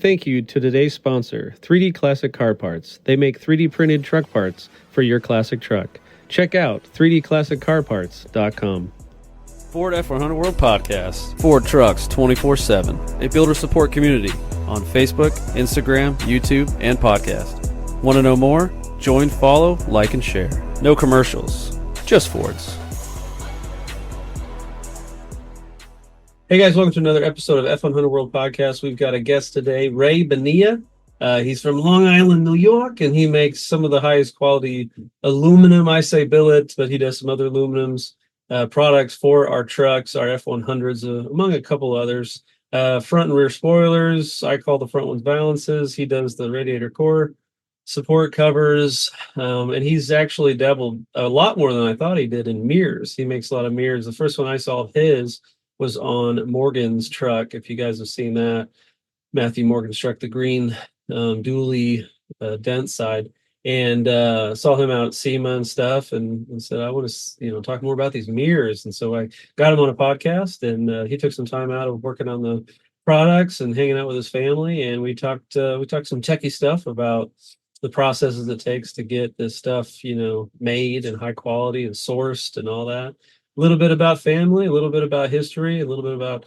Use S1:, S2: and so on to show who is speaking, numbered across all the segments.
S1: thank you to today's sponsor, 3D Classic Car Parts. They make 3D printed truck parts for your classic truck. Check out 3dclassiccarparts.com. Ford F100 World Podcast. Ford Trucks 24/7. A builder support community on Facebook, Instagram, YouTube, and podcast. Want to know more? Join, follow, like, and share. No commercials, just Fords. Hey guys, welcome to another episode of F100 World Podcast. We've got a guest today, Ray Bonilla. He's from Long Island, New York, and he makes some of the highest quality aluminum, I say billet, but he does some other aluminums products for our trucks, our F100s, among a couple others. Front and rear spoilers. I call the front ones balances. He does the radiator core support covers, and he's actually dabbled a lot more than I thought he did in mirrors. He makes a lot of mirrors. The first one I saw of his was on Morgan's truck. If you guys have seen that, Matthew Morgan's truck, the green dually dent side, and saw him out at SEMA and stuff, and said, I want to talk more about these mirrors. And so I got him on a podcast, and he took some time out of working on the products and hanging out with his family, and we talked some techie stuff about the processes it takes to get this stuff made and high quality and sourced and all that. A little bit about family, a little bit about history, a little bit about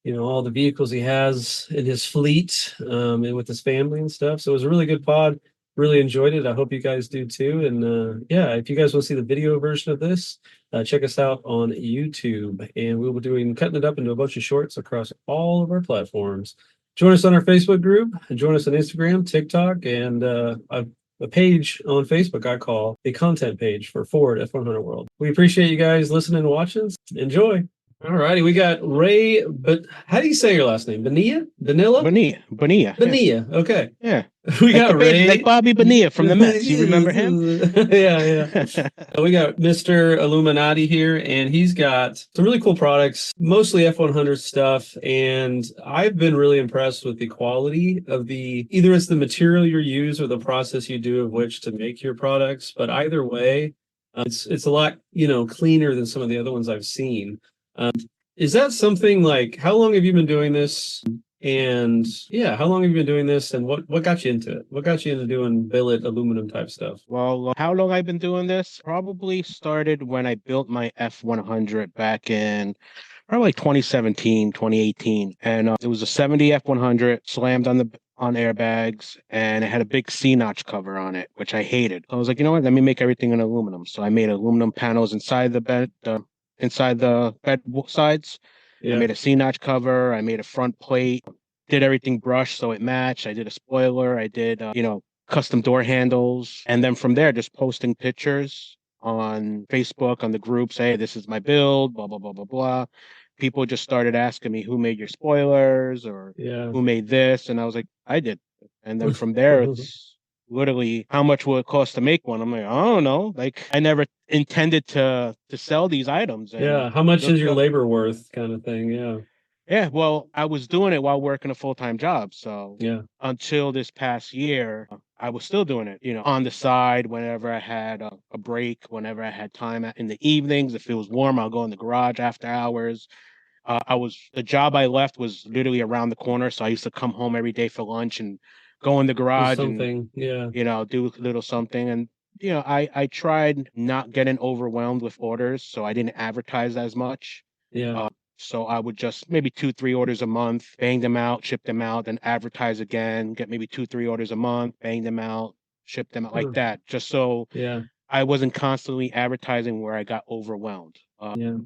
S1: all the vehicles he has in his fleet, and with his family and stuff. So it was a really good pod. Really enjoyed it. I hope you guys do too. And if you guys want to see the video version of this, check us out on YouTube, and we'll be cutting it up into a bunch of shorts across all of our platforms. Join us on our Facebook group, and join us on Instagram, TikTok, and a page on Facebook I call the content page for Ford F100 World. We appreciate you guys listening and watching. Enjoy. All righty, we got Ray, but how do you say your last name? Bonilla? Bonilla?
S2: Bonilla.
S1: Bonilla. Okay.
S2: Yeah.
S1: We got Ray.
S2: Like Bobby Bonilla from the Mets. You remember him?
S1: Yeah. We got Mr. Aluminati here, and he's got some really cool products, mostly F100 stuff. And I've been really impressed with the quality of either it's the material you use or the process you do of which to make your products. But either way, it's a lot, cleaner than some of the other ones I've seen. Is that something like, how long have you been doing this? And how long have you been doing this? And what got you into it? What got you into doing billet aluminum type stuff?
S2: Well, how long I've been doing this? Probably started when I built my F100 back in probably 2017, 2018. And it was a 70 F100 slammed on airbags, and it had a big C-notch cover on it, which I hated. I was like, you know what? Let me make everything in aluminum. So I made aluminum panels inside the bed sides. Yeah. I made a C-notch cover. I made a front plate. Did everything brushed so it matched. I did a spoiler. I did, custom door handles. And then from there, just posting pictures on Facebook, on the groups. Hey, this is my build, blah, blah, blah, blah, blah. People just started asking me who made your spoilers or who made this. And I was like, I did. And then from there, it's literally how much will it cost to make one? I'm like, I don't know. Like, I never intended to sell these items.
S1: And how much is your labor worth, kind of thing?
S2: Yeah, well, I was doing it while working a full-time job. So until this past year, I was still doing it, on the side whenever I had a break, whenever I had time in the evenings. If it was warm, I'll go in the garage after hours. The job I left was literally around the corner. So I used to come home every day for lunch and go in the garage and, do a little something. And, I tried not getting overwhelmed with orders. So I didn't advertise as much. So I would just maybe 2-3 orders a month, bang them out, ship them out, then advertise again, get maybe 2-3 orders a month, bang them out, ship them out like that. Just so I wasn't constantly advertising where I got overwhelmed.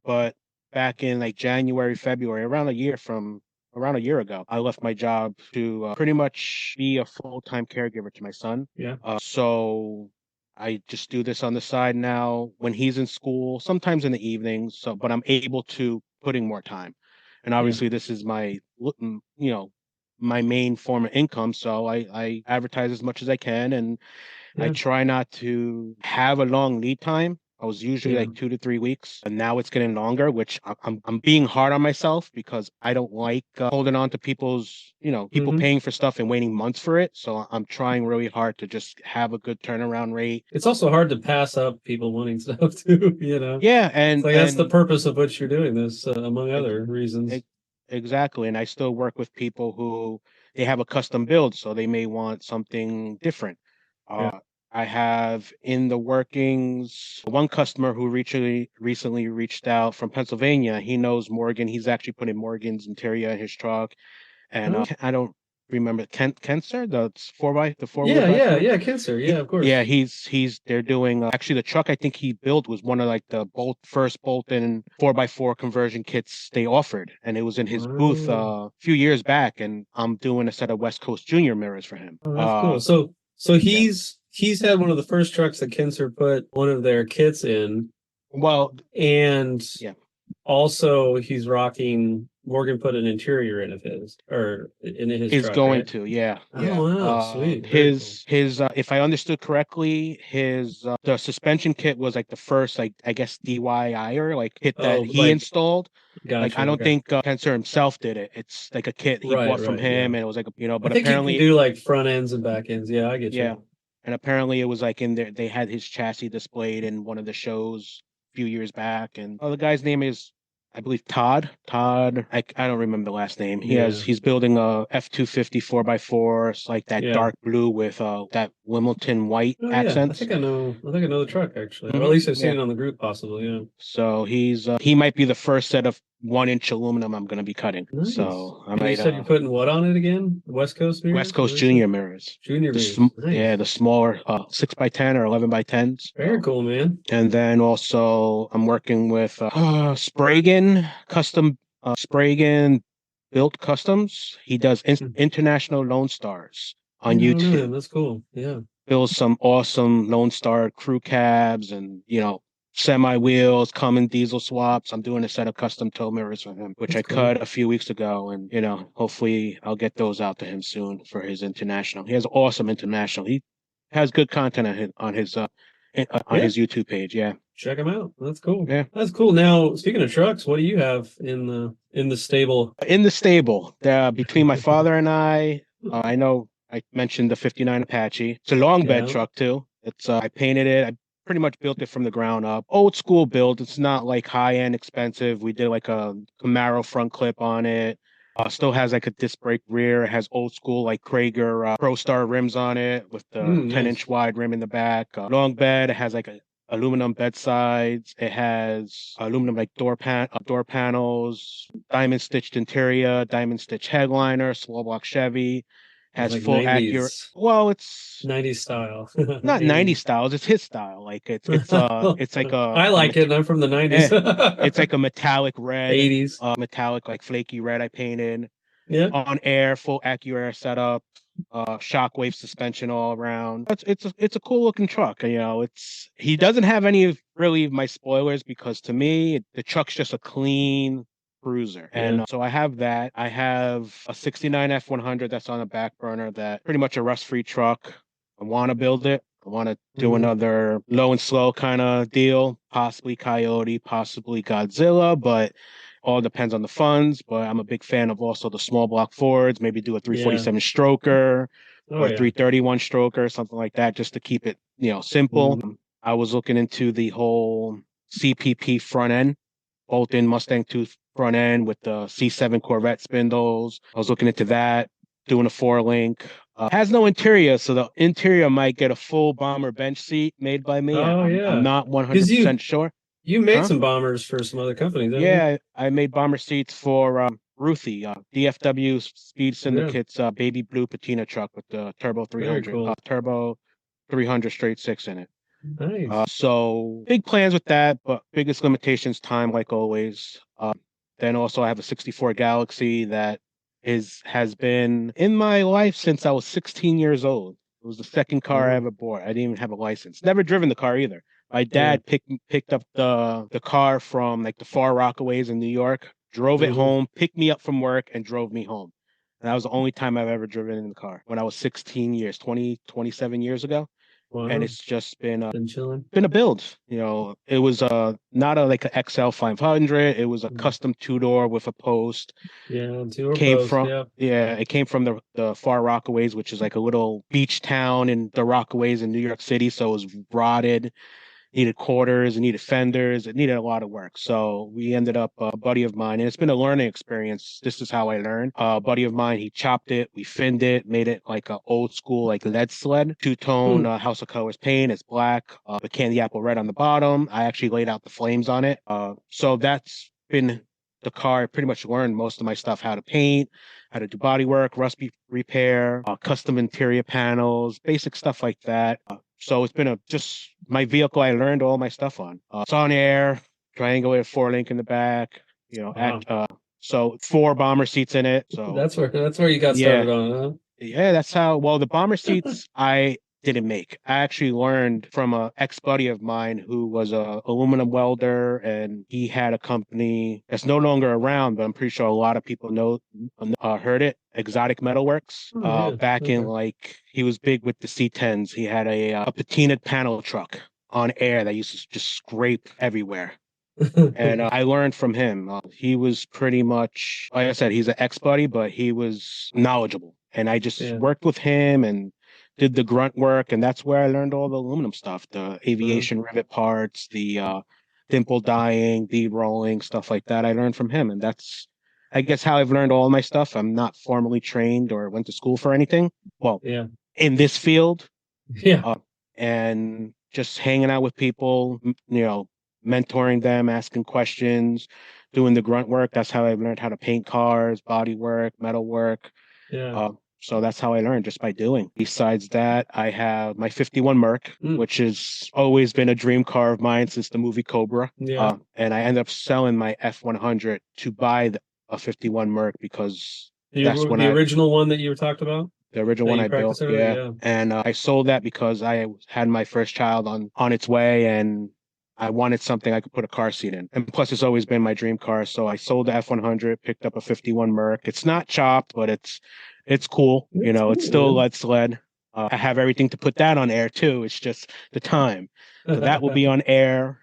S2: But back in like January, February, around a year ago, I left my job to pretty much be a full-time caregiver to my son. So I just do this on the side now when he's in school, sometimes in the evenings. But I'm able to putting more time. And obviously this is my, my main form of income. So I advertise as much as I can, and I try not to have a long lead time. I was usually like 2 to 3 weeks, and now it's getting longer, which I'm being hard on myself because I don't like holding on to people's, people paying for stuff and waiting months for it. So I'm trying really hard to just have a good turnaround rate.
S1: It's also hard to pass up people wanting stuff too,
S2: Yeah, and
S1: that's the purpose of what you're doing this, among other reasons.
S2: Exactly, and I still work with people who they have a custom build, so they may want something different.
S1: Yeah.
S2: I have in the workings one customer who recently reached out from Pennsylvania. He knows Morgan. He's actually putting Morgan's interior in his truck. And
S1: Oh,
S2: I don't remember Kenser, the four wheel
S1: yeah,
S2: drive
S1: yeah,
S2: truck.
S1: yeah. Cancer. Yeah, of
S2: Yeah,
S1: course.
S2: they're doing actually the truck I think he built was one of like the first bolt-in 4x4 conversion kits they offered, and it was in his booth
S1: Wow.
S2: a few years back, and I'm doing a set of West Coast Junior mirrors for him.
S1: Oh, that's cool. So
S2: Yeah.
S1: he's had one of the first trucks that Kinser put one of their kits in,
S2: Well,
S1: and
S2: yeah.
S1: also he's rocking Morgan put an interior in of his or in his
S2: Is
S1: truck,
S2: going
S1: right?
S2: to, yeah,
S1: Oh
S2: yeah.
S1: wow, sweet, very cool.
S2: His if I understood correctly, his the suspension kit was like the first, like I guess DIYer like kit
S1: Oh,
S2: that he
S1: like
S2: installed. Like
S1: gotcha.
S2: I don't
S1: Okay,
S2: think Cancer himself did it. It's like a kit he
S1: right,
S2: bought from
S1: right, yeah.
S2: him, and it was like
S1: I
S2: but
S1: think you can
S2: apparently,
S1: do like front ends and back ends. Yeah, I get
S2: yeah,
S1: you.
S2: and apparently it was like in there. They had his chassis displayed in one of the shows a few years back, and the guy's name is, I believe, Todd. Todd, I don't remember the last name.
S1: Yeah,
S2: He's building a F-250 4x4. It's like that
S1: yeah.
S2: dark blue with that Wimbledon white
S1: Oh yeah, I
S2: accents.
S1: think I know. I think I know the truck actually, or at least I've seen
S2: Yeah.
S1: it on the group, possibly. Yeah.
S2: So he might be the first set of 1 inch aluminum I'm going to be cutting.
S1: Nice.
S2: So I
S1: And you
S2: might
S1: said you're putting what on it again? West Coast
S2: West
S1: mirrors? Is that
S2: Coast
S1: what you said?
S2: Junior mirrors.
S1: Junior mirrors. Nice.
S2: The smaller 6x10 or 11x10s.
S1: Very cool, man.
S2: And then also I'm working with Spragan Spragan Built Customs. He does international Lone Stars
S1: Yeah,
S2: on
S1: I don't know him.
S2: YouTube.
S1: That's cool. Yeah.
S2: Builds some awesome Lone Star crew cabs and semi wheels, common diesel swaps. I'm doing a set of custom tow mirrors for him, which
S1: That's
S2: I
S1: cool.
S2: cut a few weeks ago, and hopefully I'll get those out to him soon for his international. He has awesome international. He has good content on
S1: Yeah.
S2: his YouTube page. Yeah,
S1: Check him out. That's cool.
S2: yeah.
S1: That's cool. Now, speaking of trucks, what do you have in the stable?
S2: In the stable, between my father and I know I mentioned the '59 Apache. It's a long bed
S1: Yeah.
S2: truck too. It's I painted it. I pretty much built it from the ground up. Old school build. It's not like high end expensive. We did like a Camaro front clip on it. Still has like a disc brake rear. It has old school like Krager Pro Star rims on it with the
S1: Nice.
S2: 10-inch wide rim in the back. Long bed. It has like a aluminum bed sides. It has aluminum like door panels, diamond stitched interior, diamond stitched headliner, small block Chevy.
S1: It's
S2: Has
S1: like
S2: full accurate.
S1: 90s,
S2: Well, it's
S1: 90s style.
S2: not 90
S1: 80s.
S2: styles. It's his style. Like it's like
S1: I like it, and I'm from the 90s.
S2: eh, it's like a metallic red,
S1: 80s.
S2: metallic like flaky red. I painted
S1: Yeah.
S2: on air, full AccuAir setup, shockwave suspension all around. It's a cool looking truck. It's he doesn't have any of really my spoilers because to me the truck's just a clean cruiser.
S1: Yeah.
S2: And so I have that. I have a '69 F100 that's on the back burner. That pretty much a rust-free truck. I want to build it. I want to do another low and slow kind of deal, possibly Coyote, possibly Godzilla, but all depends on the funds. But I'm a big fan of also the small block Fords, maybe do a
S1: Yeah.
S2: 347 stroker
S1: Oh
S2: or a
S1: yeah.
S2: 331 stroker, something like that, just to keep it, simple. I was looking into the whole CPP front end, bolt-in Mustang tooth front end with the C7 Corvette spindles. I was looking into that, doing a 4-link. Has no interior, so the interior might get a full bomber bench seat made by me.
S1: Oh
S2: I'm
S1: yeah.
S2: not
S1: Because
S2: 100% sure.
S1: you made
S2: Huh?
S1: some bombers for some other companies, haven't you?
S2: Yeah, I made bomber seats for Ruthie, DFW Speed
S1: Yeah.
S2: Syndicate's baby blue patina truck with the
S1: Very cool.
S2: turbo 300 straight six in it.
S1: Nice.
S2: So big plans with that, but biggest limitations time, like always. Then also I have a '64 Galaxy that has been in my life since I was 16 years old. It was the second car I
S1: Wow.
S2: ever bought. I didn't even have a license. Never driven the car either. My
S1: Yeah.
S2: dad picked up the car from like the Far Rockaways in New York, drove it home, picked me up from work, and drove me home. And that was the only time I've ever driven in the car when I was 16 years, 27 years ago. And
S1: Wow.
S2: it's just
S1: Been chilling.
S2: been a build. It was not a like an XL 500. It was a custom two-door with a post.
S1: Yeah, two or
S2: Came
S1: post.
S2: from
S1: Yeah.
S2: Yeah, it came from the Far Rockaways, which is like a little beach town in the Rockaways in New York City. So it was rotted. needed quarters, it needed fenders, it needed a lot of work. So we ended up a buddy of mine, and it's been a learning experience. This is how I learned. A buddy of mine, he chopped it, we finned it, made it like an old school like lead sled, two-tone House of Colors paint. It's black, the candy apple red on the bottom. I actually laid out the flames on it. So that's been the car. I pretty much learned most of my stuff, how to paint, how to do body work, rust repair, custom interior panels, basic stuff like that. So it's been just my vehicle I learned all my stuff on. It's on air, triangulated 4-link in the back,
S1: Wow.
S2: so 4 bomber seats in it. So
S1: That's where you got
S2: yeah,
S1: started on, huh?
S2: yeah, that's how. Well, the bomber seats I didn't make. I actually learned from a ex-buddy of mine who was a aluminum welder, and he had a company that's no longer around, but I'm pretty sure a lot of people heard it. Exotic Metalworks.
S1: Oh, yeah.
S2: Back in like he was big with the C10s. He had a patinaed panel truck on air that used to just scrape everywhere. And I learned from him. He was pretty much, like I said, he's an ex-buddy, but he was knowledgeable. And I just worked with him and did the grunt work. And that's where I learned all the aluminum stuff, the aviation rivet parts, the dimple dyeing, bead rolling, stuff like that. I learned from him. And that's, I guess, how I've learned all my stuff. I'm not formally trained or went to school for anything. Well, in this field.
S1: Yeah.
S2: And just hanging out with people, mentoring them, asking questions, doing the grunt work. That's how I learned how to paint cars, body work, metal work.
S1: Yeah.
S2: So that's how I learned, just by doing. Besides that, I have my 51 Merc, which has always been a dream car of mine since the movie Cobra.
S1: Yeah.
S2: And I ended up selling my F100 to buy a 51 Merc because that's when
S1: the original one that you were talking about?
S2: The original one I built,
S1: yeah.
S2: And I sold that because I had my first child on its way, and I wanted something I could put a car seat in. And plus, it's always been my dream car. So I sold the F100, picked up a 51 Merc. It's not chopped, but it's cool. It's still lead sled. I have everything to put that on air too. It's just the time. So that will be on air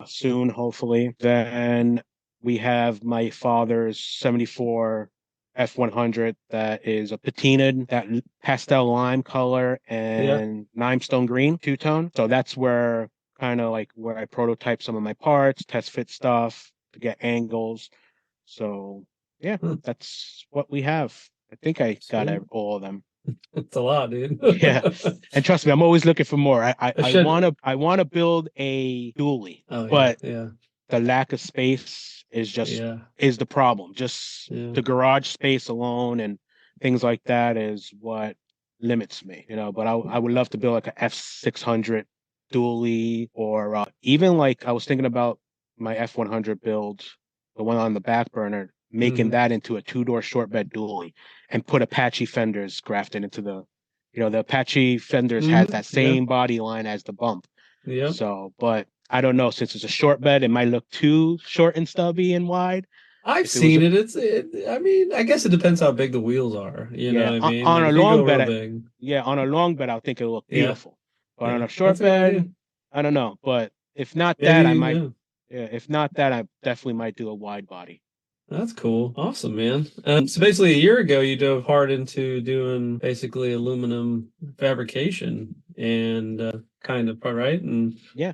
S2: soon, hopefully. Then we have my father's 74 F100 that is a patinaed, that pastel lime color and limestone green two-tone. So that's where kind of like where I prototype some of my parts, test fit stuff to get angles. So yeah, that's what we have. I think I got all of them.
S1: It's a lot, dude.
S2: Yeah, and trust me, I'm always looking for more. I want to build a dually, but the lack of space is the problem. Just the garage space alone and things like that is what limits me. But I would love to build like a F600 dually, or even like I was thinking about my F100 build, the one on the back burner, making that into a 2-door short bed dually and put Apache fenders grafted into the Apache fenders has that same body line as the bump.
S1: Yeah.
S2: So, but I don't know, since it's a short bed, it might look too short and stubby and wide.
S1: I've seen it. I mean, I guess it depends how big the wheels are. You know what I mean?
S2: On
S1: like
S2: a long bed, on a long bed, I think it'll look beautiful. But on a short bed, I don't know. But if not that, I might. Yeah, if not that, I definitely might do a wide body.
S1: That's cool. Awesome, man. So basically, a year ago, you dove hard into doing basically aluminum fabrication and kind of, right? And
S2: yeah.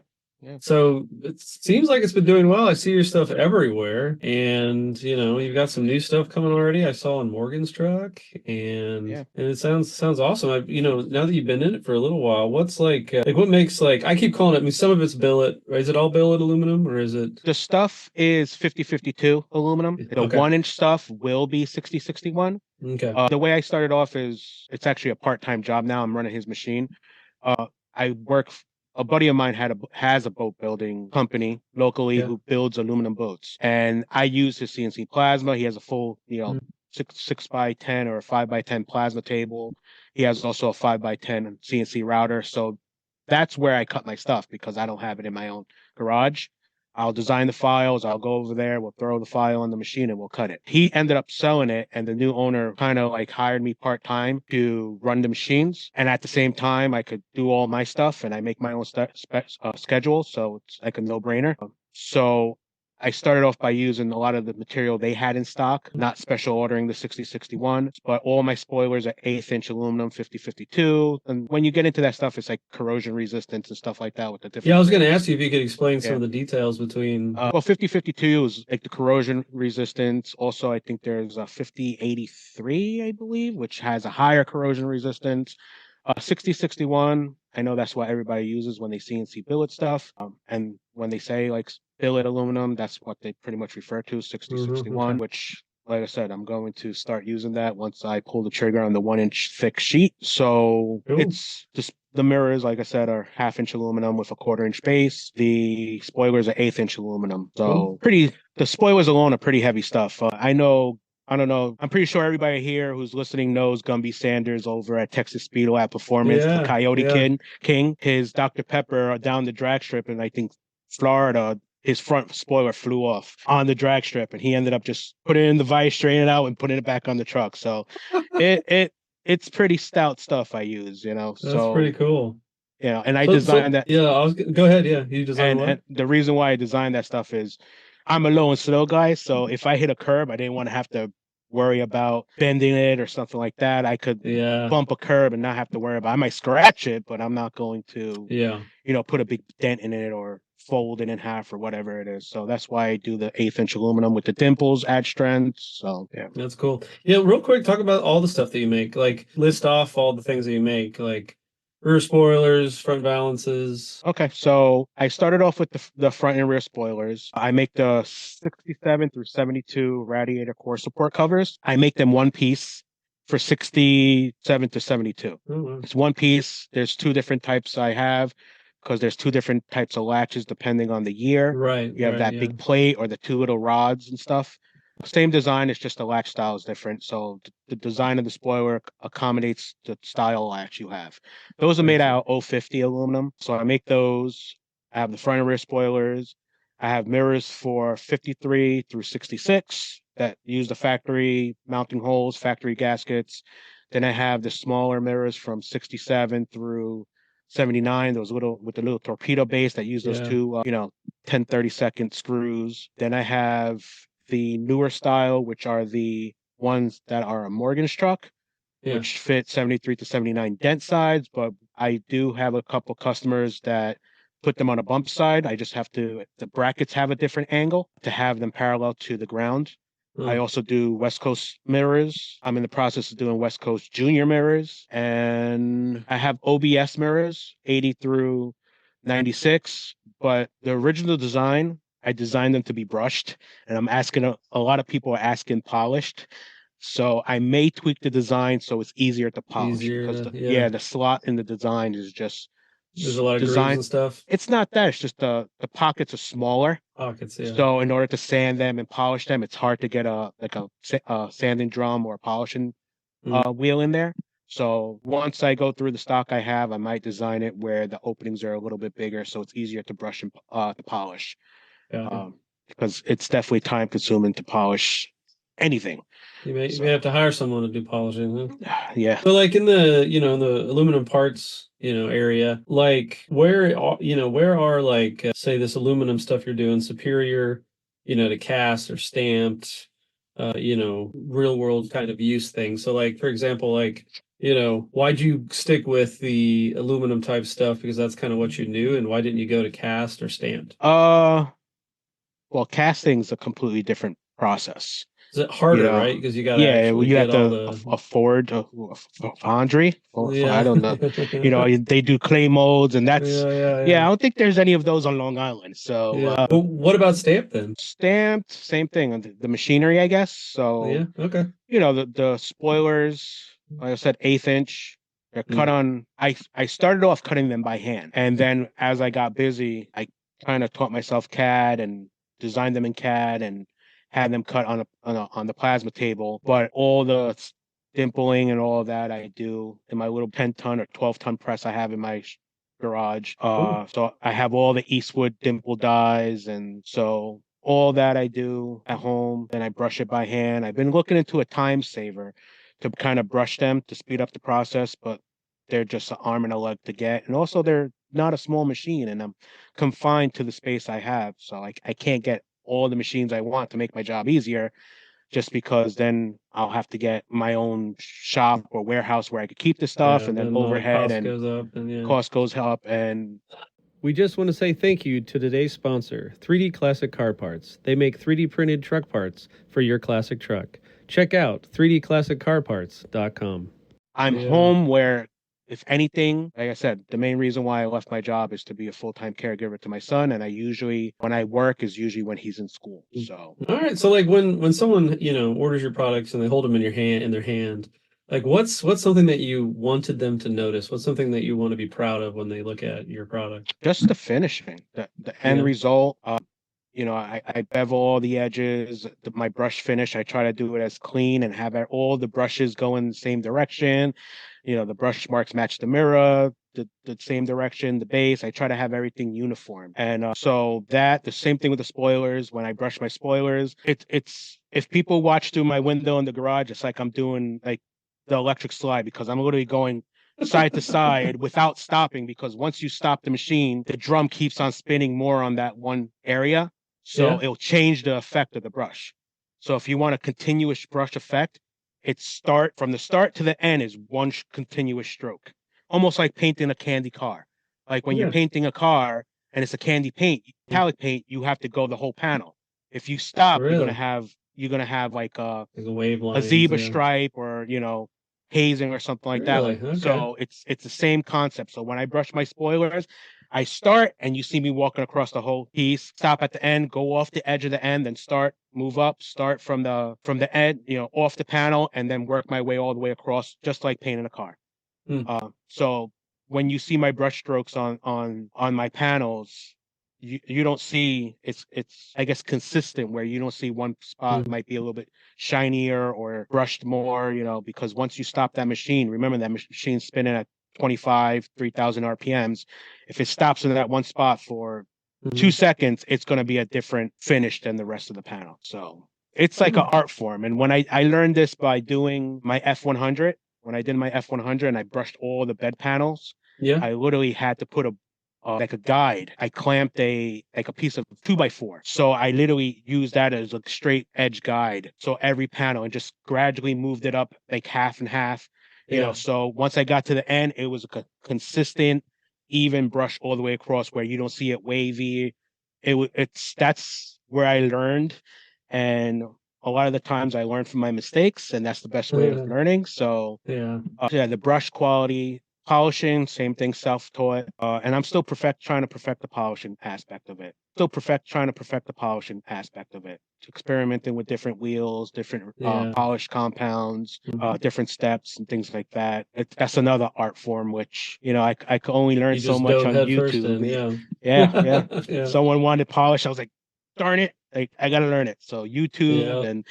S1: So it seems like it's been doing well. I see your stuff everywhere, and you've got some new stuff coming already. I saw on Morgan's truck, and it sounds awesome. Now that you've been in it for a little while, what's like what makes I keep calling it. I mean, some of it's billet. Right? Is it all billet aluminum, or is it
S2: the stuff is 50-52 aluminum? The 1-inch stuff will be 60-61.
S1: Okay.
S2: The way I started off is it's actually a part-time job now. I'm running his machine. I work. A buddy of mine has a boat building company locally who builds aluminum boats, and I use his CNC plasma. He has a full, 6x10 or a 5x10 plasma table. He has also a 5x10 CNC router. So that's where I cut my stuff because I don't have it in my own garage. I'll design the files. I'll go over there. We'll throw the file on the machine and we'll cut it. He ended up selling it, and the new owner kind of hired me part-time to run the machines. And at the same time, I could do all my stuff, and I make my own schedule. So it's like a no-brainer. So I started off by using a lot of the material they had in stock, not special ordering the 6061, but all my spoilers are 1/8 inch aluminum 5052. And when you get into that stuff, it's like corrosion resistance and stuff like that with the different.
S1: Yeah, I was going to ask you if you could explain some
S2: Yeah.
S1: of the details between.
S2: Well, 5052 is like the corrosion resistance. Also, I think there's a 5083, I believe, which has a higher corrosion resistance. 6061, I know that's what everybody uses when they CNC billet stuff. And when they say like billet aluminum, that's what they pretty much refer to, 6061,
S1: okay.
S2: which, like I said, I'm going to start using that once I pull the trigger on the 1-inch thick sheet. So
S1: Cool.
S2: it's just the mirrors, like I said, are 1/2 inch aluminum with a 1/4 inch base. The spoilers are 1/8 inch aluminum. So the spoilers alone are pretty heavy stuff. I don't know. I'm pretty sure everybody here who's listening knows Gumby Sanders over at Texas Speedway at Performance, the Coyote King. His Dr. Pepper down the drag strip in, I think, Florida, his front spoiler flew off on the drag strip, and he ended up just putting it in the vise, straining it out, and putting it back on the truck. So it's pretty stout stuff I use, you know.
S1: That's pretty cool.
S2: Yeah, and I designed that.
S1: Yeah, go ahead. Yeah, you designed what?
S2: And the reason why I designed that stuff is I'm a low and slow guy, so if I hit a curb, I didn't want to have to worry about bending it or something like that. I could bump a curb and not have to worry about it. I might scratch it, but I'm not going to put a big dent in it or fold it in half or whatever it is. So that's why I do the 1/8 inch aluminum with the dimples, add strength. So yeah.
S1: That's cool. Yeah, real quick, talk about all the stuff that you make. Like list off all the things that you make, like rear spoilers, front balances.
S2: Okay, so I started off with the front and rear spoilers. I make the 67 through 72 radiator core support covers. I make them one piece for 67 to 72. Oh, wow. It's one piece. There's two different types I have because there's two different types of latches depending on the year.
S1: Right.
S2: You have that big plate or the two little rods and stuff. Same design, it's just the latch style is different. So the design of the spoiler accommodates the style latch you have. Those are made out of 050 aluminum. So I make those. I have the front and rear spoilers. I have mirrors for 53 through 66 that use the factory mounting holes, factory gaskets. Then I have the smaller mirrors from 67 through 79, those little with the little torpedo base that use those two 10 30-second screws. Then I have the newer style, which are the ones that are a Morgan's truck, which fit 73 to 79 dent sides. But I do have a couple customers that put them on a bump side. I just have to, the brackets have a different angle to have them parallel to the ground. I also do West Coast mirrors. I'm in the process of doing West Coast junior mirrors. And I have OBS mirrors, 80 through 96. But the original design, I designed them to be brushed. And I'm asking, a lot of people are asking polished. So I may tweak the design so it's easier to polish. The slot in the design is just,
S1: there's a lot of grooves and stuff.
S2: It's not that. It's just the pockets are smaller.
S1: Pockets, yeah.
S2: So in order to sand them and polish them, it's hard to get a sanding drum or a polishing wheel in there. So once I go through the stock I have, I might design it where the openings are a little bit bigger, so it's easier to brush and to polish. Because it's definitely time consuming to polish anything.
S1: You may have to hire someone to do polishing, huh?
S2: Yeah.
S1: So like in the in the aluminum parts area, like where are like say this aluminum stuff you're doing superior to cast or stamped real world kind of use things. So like for example, like why'd you stick with the aluminum type stuff because that's kind of what you knew, and why didn't you go to cast or stamped?
S2: Well, casting's a completely different process.
S1: Is it harder, right? Because you got
S2: you have to afford a foundry. I don't know. They do clay molds, and that's I don't think there's any of those on Long Island. So,
S1: well, what about stamped then?
S2: Stamped, same thing. The machinery, I guess. So
S1: okay.
S2: The spoilers, like I said, 1/8 inch. They're cut on. I started off cutting them by hand, and then as I got busy, I kind of taught myself CAD and designed them in CAD and had them cut on the plasma table. But all the dimpling and all of that I do in my little 10-ton or 12-ton press I have in my garage. So I have all the Eastwood dimple dies, and so all that I do at home. Then I brush it by hand. I've been looking into a time saver to kind of brush them to speed up the process, but they're just an arm and a leg to get. And also they're not a small machine, and I'm confined to the space I have. So I can't get all the machines I want to make my job easier, just because then I'll have to get my own shop or warehouse where I could keep the stuff, and then overhead
S1: cost
S2: and
S1: goes up, and
S2: cost goes up. And
S1: we just want to say thank you to today's sponsor, 3D Classic Car Parts. They make 3D printed truck parts for your classic truck. Check out 3dclassiccarparts.com.
S2: I'm home where, if anything, like I said, the main reason why I left my job is to be a full-time caregiver to my son. And I usually, when I work, is usually when he's in school. So,
S1: all right. So like when someone, orders your products and they hold them in their hand, like what's something that you wanted them to notice? What's something that you want to be proud of when they look at your product?
S2: just the finishing, the end result. I bevel all the edges, my brush finish. I try to do it as clean and have all the brushes go in the same direction. The brush marks match the mirror, the same direction, the base. I try to have everything uniform. And so the same thing with the spoilers. When I brush my spoilers, it's if people watch through my window in the garage, it's like I'm doing like the electric slide, because I'm literally going side to side without stopping, because once you stop the machine, the drum keeps on spinning more on that one area. So it'll change the effect of the brush. So if you want a continuous brush effect, from the start to the end is one continuous stroke, almost like painting a candy car. Like when you're painting a car and it's a candy paint, metallic paint, you have to go the whole panel. If you stop, you're gonna have like a
S1: wave
S2: a
S1: lines,
S2: zebra stripe, or hazing or something like that.
S1: Really? Okay.
S2: So it's the same concept. So when I brush my spoilers, I start and you see me walking across the whole piece, stop at the end, go off the edge of the end, then start, move up, start from the end, off the panel, and then work my way all the way across, just like painting a car. So when you see my brush strokes on my panels, you don't see it's I guess consistent, where you don't see one spot might be a little bit shinier or brushed more, because once you stop that machine, remember that machine's spinning at 3,000 RPMs. If it stops in that one spot for 2 seconds, it's going to be a different finish than the rest of the panel. So it's like an art form. And when I learned this by doing my F100, when I did my F100 and I brushed all the bed panels, I literally had to put like a guide. I clamped a piece of 2x4. So I literally used that as a straight edge guide. So every panel, and just gradually moved it up like half and half. So once I got to the end, it was a consistent, even brush all the way across, where you don't see it wavy. That's where I learned. And a lot of the times I learned from my mistakes, and that's the best way of learning. So the brush quality, polishing, same thing, self-taught. And I'm still trying to perfect the polishing aspect of it. Experimenting with different wheels, different polish compounds, different steps and things like that. That's another art form, which, I could only learn so much on YouTube. Someone wanted polish. I was like, darn it, like I got to learn it. So YouTube and,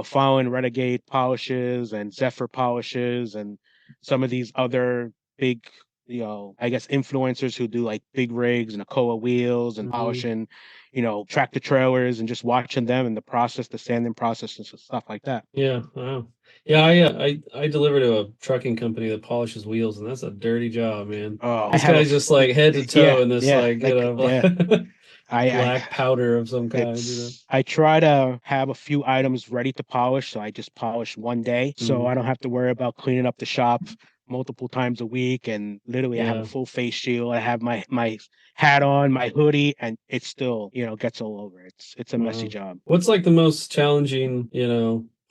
S2: following Renegade polishes and Zephyr polishes and some of these other big, I guess influencers who do like big rigs and Akoa wheels and polishing, tractor trailers, and just watching them and the sanding process and stuff like that.
S1: Yeah. Wow. Yeah. I deliver to a trucking company that polishes wheels, and that's a dirty job, man.
S2: Oh,
S1: this guy's just like head to toe in this black powder of some kind.
S2: I try to have a few items ready to polish, so I just polish one day, so I don't have to worry about cleaning up the shop multiple times a week. And literally I have a full face shield, I have my hat on, my hoodie, and it still gets all over. It's a messy job.
S1: What's like the most challenging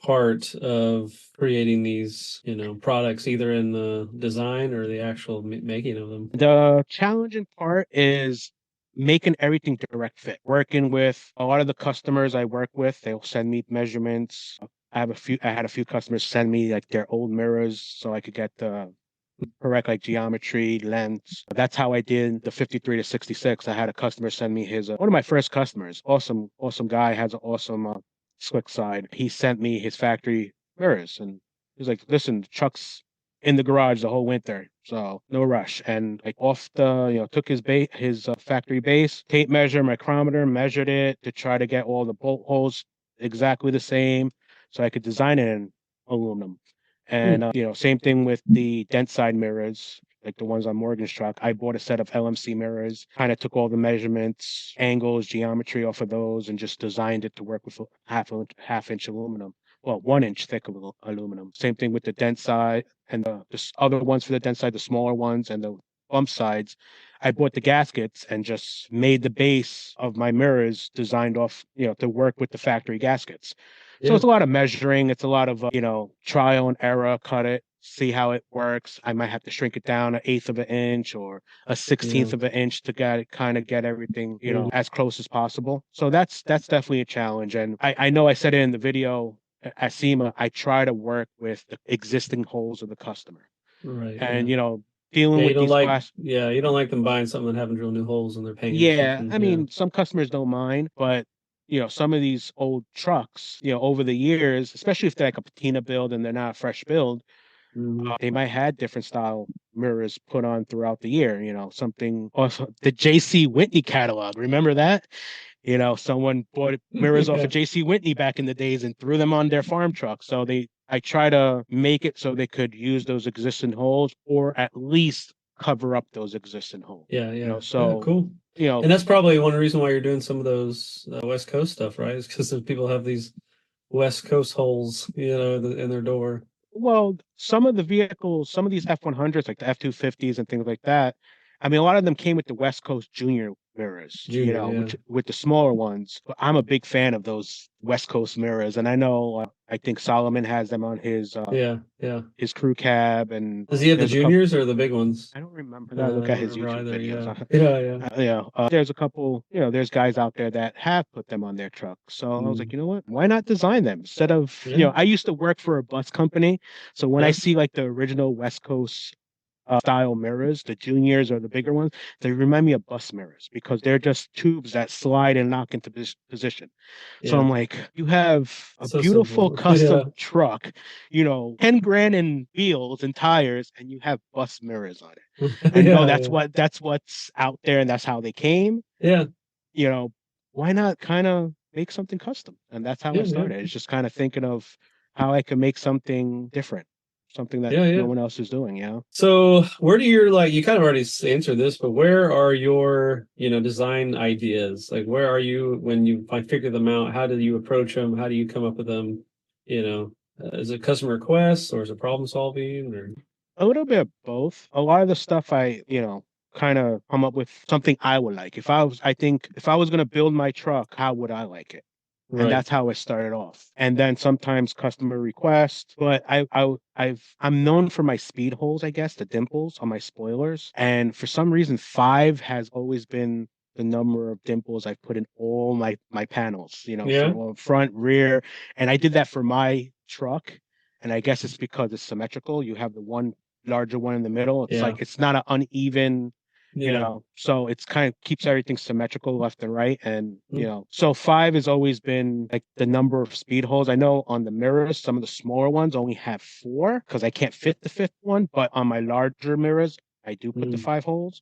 S1: part of creating these products, either in the design or the actual making of them?
S2: The challenging part is making everything direct fit. Working with a lot of the customers I work with, they'll send me measurements. I had a few customers send me like their old mirrors so I could get the correct like geometry, lengths. That's how I did the 53 to 66. I had a customer send me his one of my first customers. Awesome guy, has an awesome slick side. He sent me his factory mirrors, and he's like, "Listen, Chuck's in the garage the whole winter, so no rush." And like off the, took his factory base, tape measure, micrometer, measured it to try to get all the bolt holes exactly the same, so I could design it in aluminum. And same thing with the dent side mirrors. like the ones on Morgan's truck, I bought a set of LMC mirrors, kind of took all the measurements, angles, geometry off of those, and just designed it to work with half inch aluminum. Well, 1 inch thick of aluminum. Same thing with the dent side and the other ones for the dent side, the smaller ones and the bump sides. I bought the gaskets and just made the base of my mirrors designed off, to work with the factory gaskets. So it's a lot of measuring. It's a lot of, trial and error, cut it, see how it works. I might have to shrink it down 1/8 of an inch or a 1/16 of an inch to get everything, as close as possible. So that's definitely a challenge. And I know I said it in the video at SEMA, I try to work with the existing holes of the customer.
S1: Right.
S2: And, dealing with these glass.
S1: Yeah, you don't like them buying something and having drill new holes and they're paying.
S2: Yeah, I mean, some customers don't mind, but some of these old trucks, over the years, especially if they're like a patina build and they're not a fresh build, they might have different style mirrors put on throughout the year. Something also the JC Whitney catalog. Remember that? Someone bought mirrors off of JC Whitney back in the days and threw them on their farm truck. So I try to make it so they could use those existing holes or at least cover up those existing holes.
S1: Yeah.
S2: So
S1: cool. And that's probably one reason why you're doing some of those West Coast stuff, right? Is because people have these West Coast holes, in their door.
S2: Well, some of the vehicles, some of these F-100s, like the F-250s and things like that, I mean, a lot of them came with the West Coast Junior mirrors, which, with the smaller ones. But I'm a big fan of those West Coast mirrors, and I know I think Solomon has them on his his crew cab. And
S1: does he have the juniors or the big ones?
S2: I don't remember. I gotta look at his YouTube videos. There's a couple. There's guys out there that have put them on their truck. So I was like, you know what? Why not design them instead of I used to work for a bus company, so when I see like the original West Coast style mirrors, the juniors or the bigger ones, they remind me of bus mirrors because they're just tubes that slide and lock into position. So I'm like, you have a beautiful custom truck, 10 grand in wheels and tires, and you have bus mirrors on it. And that's what's out there, and that's how they came. Why not kind of make something custom? And that's how I started. It's just kind of thinking of how I can make something different. Something that no one else is doing,
S1: So where do you kind of already answered this, but where are your, design ideas? Like, where are you when you figure them out? How do you approach them? How do you come up with them? Is it customer requests or is it problem solving or?
S2: A little bit of both. A lot of the stuff I, kind of come up with something I would like. If I was going to build my truck, how would I like it? Right. And that's how it started off. And then sometimes customer request, but I'm known for my speed holes, I guess, the dimples on my spoilers. And for some reason, 5 has always been the number of dimples I've put in all my panels, so front, rear. And I did that for my truck. And I guess it's because it's symmetrical. You have the one larger one in the middle. It's like, it's not an uneven, so it's kind of keeps everything symmetrical left and right. And, so 5 has always been like the number of speed holes. I know on the mirrors, some of the smaller ones only have 4 because I can't fit the 5th one. But on my larger mirrors, I do put the 5 holes.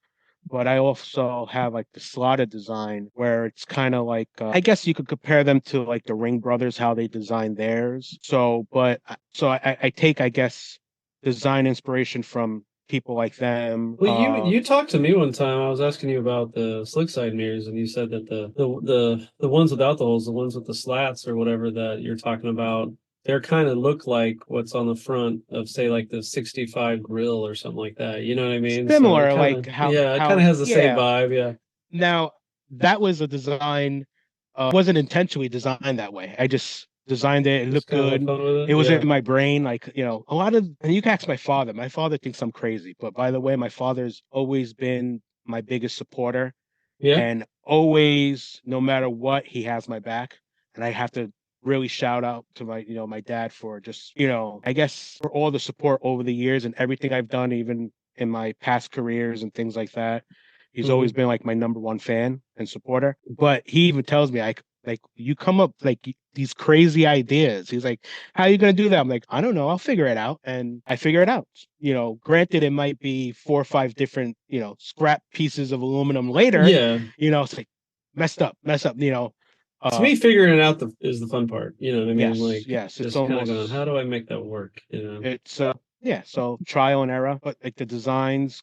S2: But I also have like the slotted design where it's kind of like, I guess you could compare them to like the Ring Brothers, how they designed theirs. So I take, I guess, design inspiration from people like them.
S1: Well, you talked to me one time. I was asking you about the slick side mirrors, and you said that the ones without the holes, the ones with the slats or whatever that you're talking about, they're kind of look like what's on the front of, say, like the 65 grill or something like that. You know what I mean?
S2: Similar,
S1: so
S2: like how
S1: it kind of has the same vibe. Yeah.
S2: Now that was a design, wasn't intentionally designed that way. I just designed it. It looked good. It was in my brain. Like, a lot of, and you can ask my father. My father thinks I'm crazy, but by the way, my father's always been my biggest supporter. Yeah. And always, no matter what, he has my back. And I have to really shout out to my dad for just, I guess for all the support over the years and everything I've done, even in my past careers and things like that. He's always been like my number one fan and supporter. But he even tells me, like you come up like these crazy ideas. He's like, how are you going to do that? I'm like, I don't know. I'll figure it out. And I figure it out. Granted, it might be 4 or 5 different, scrap pieces of aluminum later. Yeah. It's like messed up.
S1: To me, figuring it out is the fun part. You know what I mean?
S2: Yes.
S1: It's almost going, how do I make that work?
S2: It's Yeah, so trial and error, but like the designs,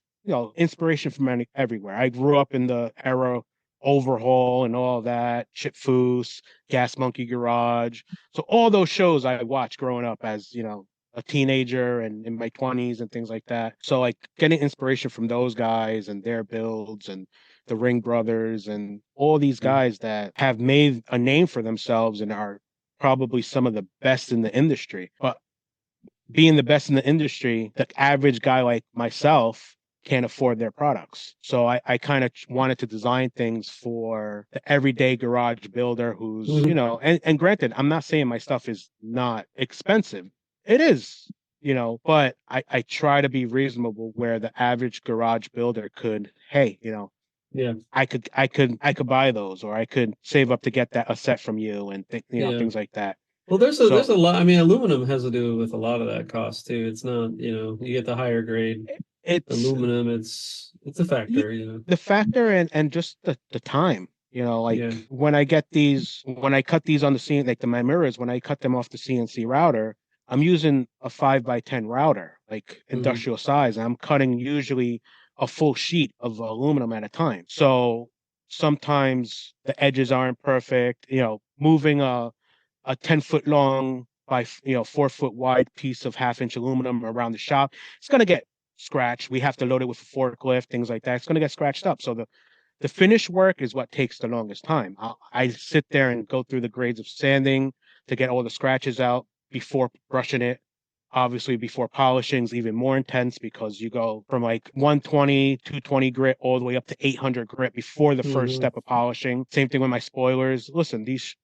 S2: inspiration from everywhere. I grew up in the era Overhaul and all that, Chip Foose, Gas Monkey Garage. So all those shows I watched growing up as, a teenager and in my 20s and things like that. So like getting inspiration from those guys and their builds and the Ring Brothers and all these guys that have made a name for themselves and are probably some of the best in the industry. But being the best in the industry, the average guy like myself can't afford their products. So I kind of wanted to design things for the everyday garage builder who's, and granted, I'm not saying my stuff is not expensive. It is, but I try to be reasonable where the average garage builder could, hey,
S1: Yeah.
S2: I could buy those, or I could save up to get a set from you and
S1: Yeah.
S2: things like that.
S1: Well, there's a lot. I mean, aluminum has to do with a lot of that cost too. It's not, you get the higher grade
S2: It's
S1: aluminum. It's a factor.
S2: the factor and just the time. Like
S1: Yeah.
S2: when I cut these on the CNC, like my mirrors, when I cut them off the CNC router, I'm using a 5x10 router, like industrial size. And I'm cutting usually a full sheet of aluminum at a time. So sometimes the edges aren't perfect. Moving a 10-foot long by 4-foot wide piece of 1/2 inch aluminum around the shop, it's going to get scratched. We have to load it with a forklift, things like that. It's going to get scratched up. So the finish work is what takes the longest time. I sit there and go through the grades of sanding to get all the scratches out before brushing it. Obviously, before polishing is even more intense because you go from like 120, 220 grit all the way up to 800 grit before the first step of polishing. Same thing with my spoilers. Listen, these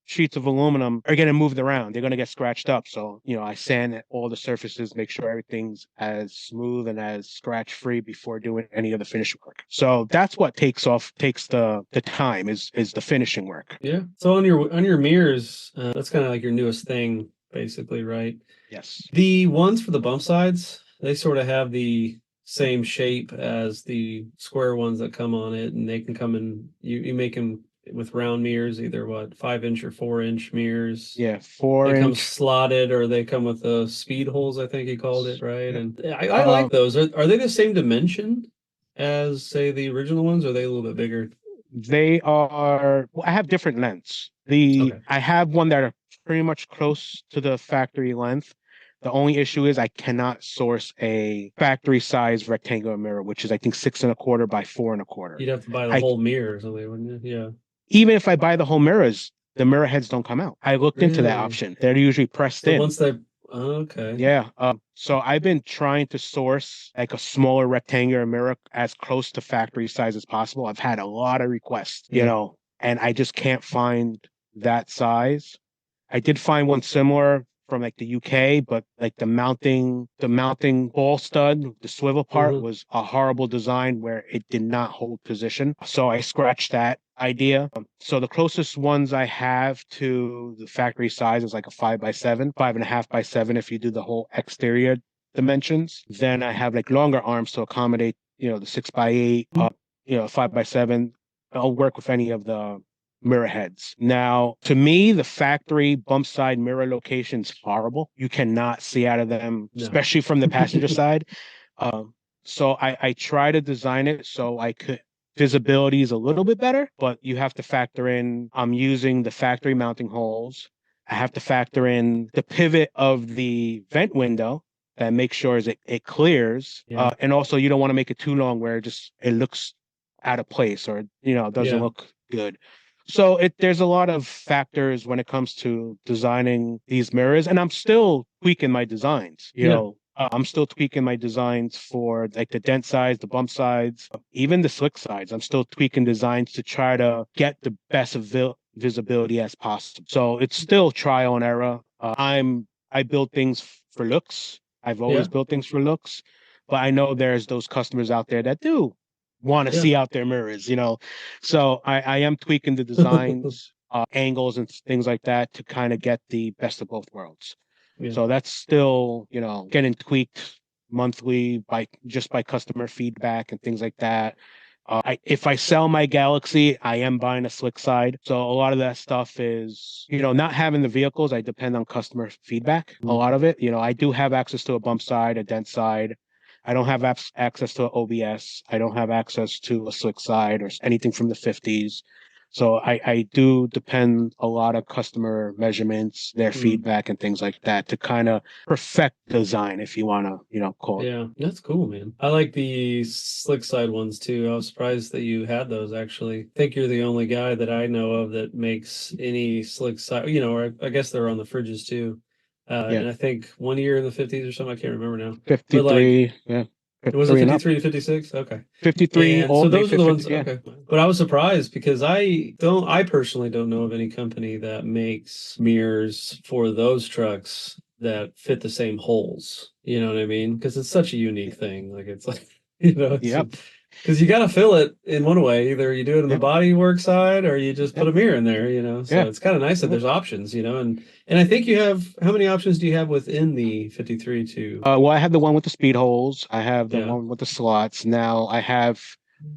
S2: sheets of aluminum are getting moved around. They're going to get scratched up. So, I sand all the surfaces, make sure everything's as smooth and as scratch free before doing any of the finish work. So that's what takes the time is the finishing work.
S1: Yeah. So on your mirrors, that's kind of like your newest thing, basically, right?
S2: Yes.
S1: The ones for the bump sides, they sort of have the same shape as the square ones that come on it, and they can come in. You make them with round mirrors, either 5-inch or 4-inch mirrors.
S2: Yeah,
S1: They come
S2: 4-inch.
S1: slotted, or they come with the speed holes, I think he called it, right? And I like those. Are they the same dimension as, say, the original ones, or are they a little bit bigger?
S2: They are. Well, I have different lengths. I have one that are pretty much close to the factory length. The only issue is I cannot source a factory size rectangular mirror, which is I think 6 1/4 by 4 1/4.
S1: You'd have to buy the whole mirror or something, wouldn't you? Yeah.
S2: Even if I buy the whole mirrors, the mirror heads don't come out. I looked into that
S1: Really?
S2: option. They're usually pressed
S1: So
S2: in.
S1: once they, okay.
S2: Yeah. So I've been trying to source like a smaller rectangular mirror as close to factory size as possible. I've had a lot of requests, and I just can't find that size. I did find one similar from like the UK, but like the mounting ball stud, the swivel part was a horrible design where it did not hold position. So I scratched that idea. So the closest ones I have to the factory size is like a 5x7, 5.5x7 if you do the whole exterior dimensions. Then I have like longer arms to accommodate, the 6x8, 5x7. I'll work with any of the mirror heads. Now, to me, the factory bump side mirror location's horrible. You cannot see out of them, especially from the passenger side. So I try to design it so I could visibility is a little bit better, but you have to factor in I'm using the factory mounting holes. I have to factor in the pivot of the vent window that makes sure it clears.
S1: Yeah.
S2: And also you don't want to make it too long where it looks out of place or doesn't look good. So there's a lot of factors when it comes to designing these mirrors, and I'm still tweaking my designs. I'm still tweaking my designs for like the dent sides, the bump sides, even the slick sides. I'm still tweaking designs to try to get the best visibility as possible. So it's still trial and error. I build things for looks. I've always built things for looks, but I know there's those customers out there that do want to see out their mirrors, So I am tweaking the designs, angles and things like that to kind of get the best of both worlds. Yeah. So that's still, getting tweaked monthly by customer feedback and things like that. If I sell my Galaxy, I am buying a slick side. So a lot of that stuff is, not having the vehicles. I depend on customer feedback. A lot of it, I do have access to a bump side, a dent side. I don't have access to an OBS. I don't have access to a slick side or anything from the 50s. So I do depend a lot of customer measurements, their feedback and things like that to kind of perfect design, if you want to, call it.
S1: Yeah, that's cool, man. I like the slick side ones too. I was surprised that you had those actually. I think you're the only guy that I know of that makes any slick side, or I guess they're on the fridges too. And I think 1 year in the 50s or something, I can't remember now.
S2: 53, yeah.
S1: Was it 53 to 56? Okay.
S2: 53,
S1: and so those are the
S2: 50,
S1: ones,
S2: yeah.
S1: okay. But I was surprised because I personally don't know of any company that makes mirrors for those trucks that fit the same holes. You know what I mean? Because it's such a unique thing. Like it's like, because you got to fill it in one way. Either you do it in the body work side or you just put a mirror in there, So it's kind of nice that there's options, and I think you have, how many options do you have within the 53 to?
S2: Well, I have the one with the speed holes. I have the one with the slots. Now I have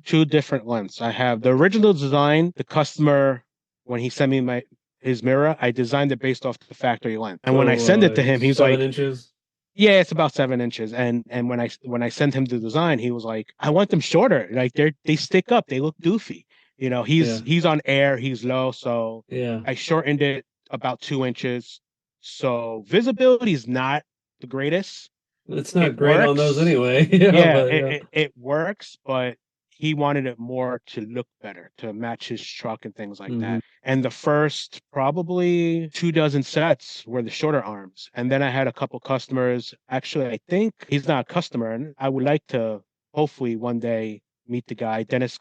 S2: two different lengths. I have the original design, the customer, when he sent me his mirror, I designed it based off the factory length. And when I send it to him, he's
S1: 7
S2: like,
S1: inches.
S2: Yeah, it's about 7 inches. And when I sent him the design, he was like, I want them shorter. Like they stick up, they look doofy. He's on air, he's low, so I shortened it about 2 inches. So visibility is not the greatest.
S1: It's not great on those anyway.
S2: It works, but he wanted it more to look better, to match his truck and things like that. And the first probably 24 sets were the shorter arms. And then I had a couple customers. Actually, I think he's not a customer, and I would like to hopefully one day meet the guy, Dennis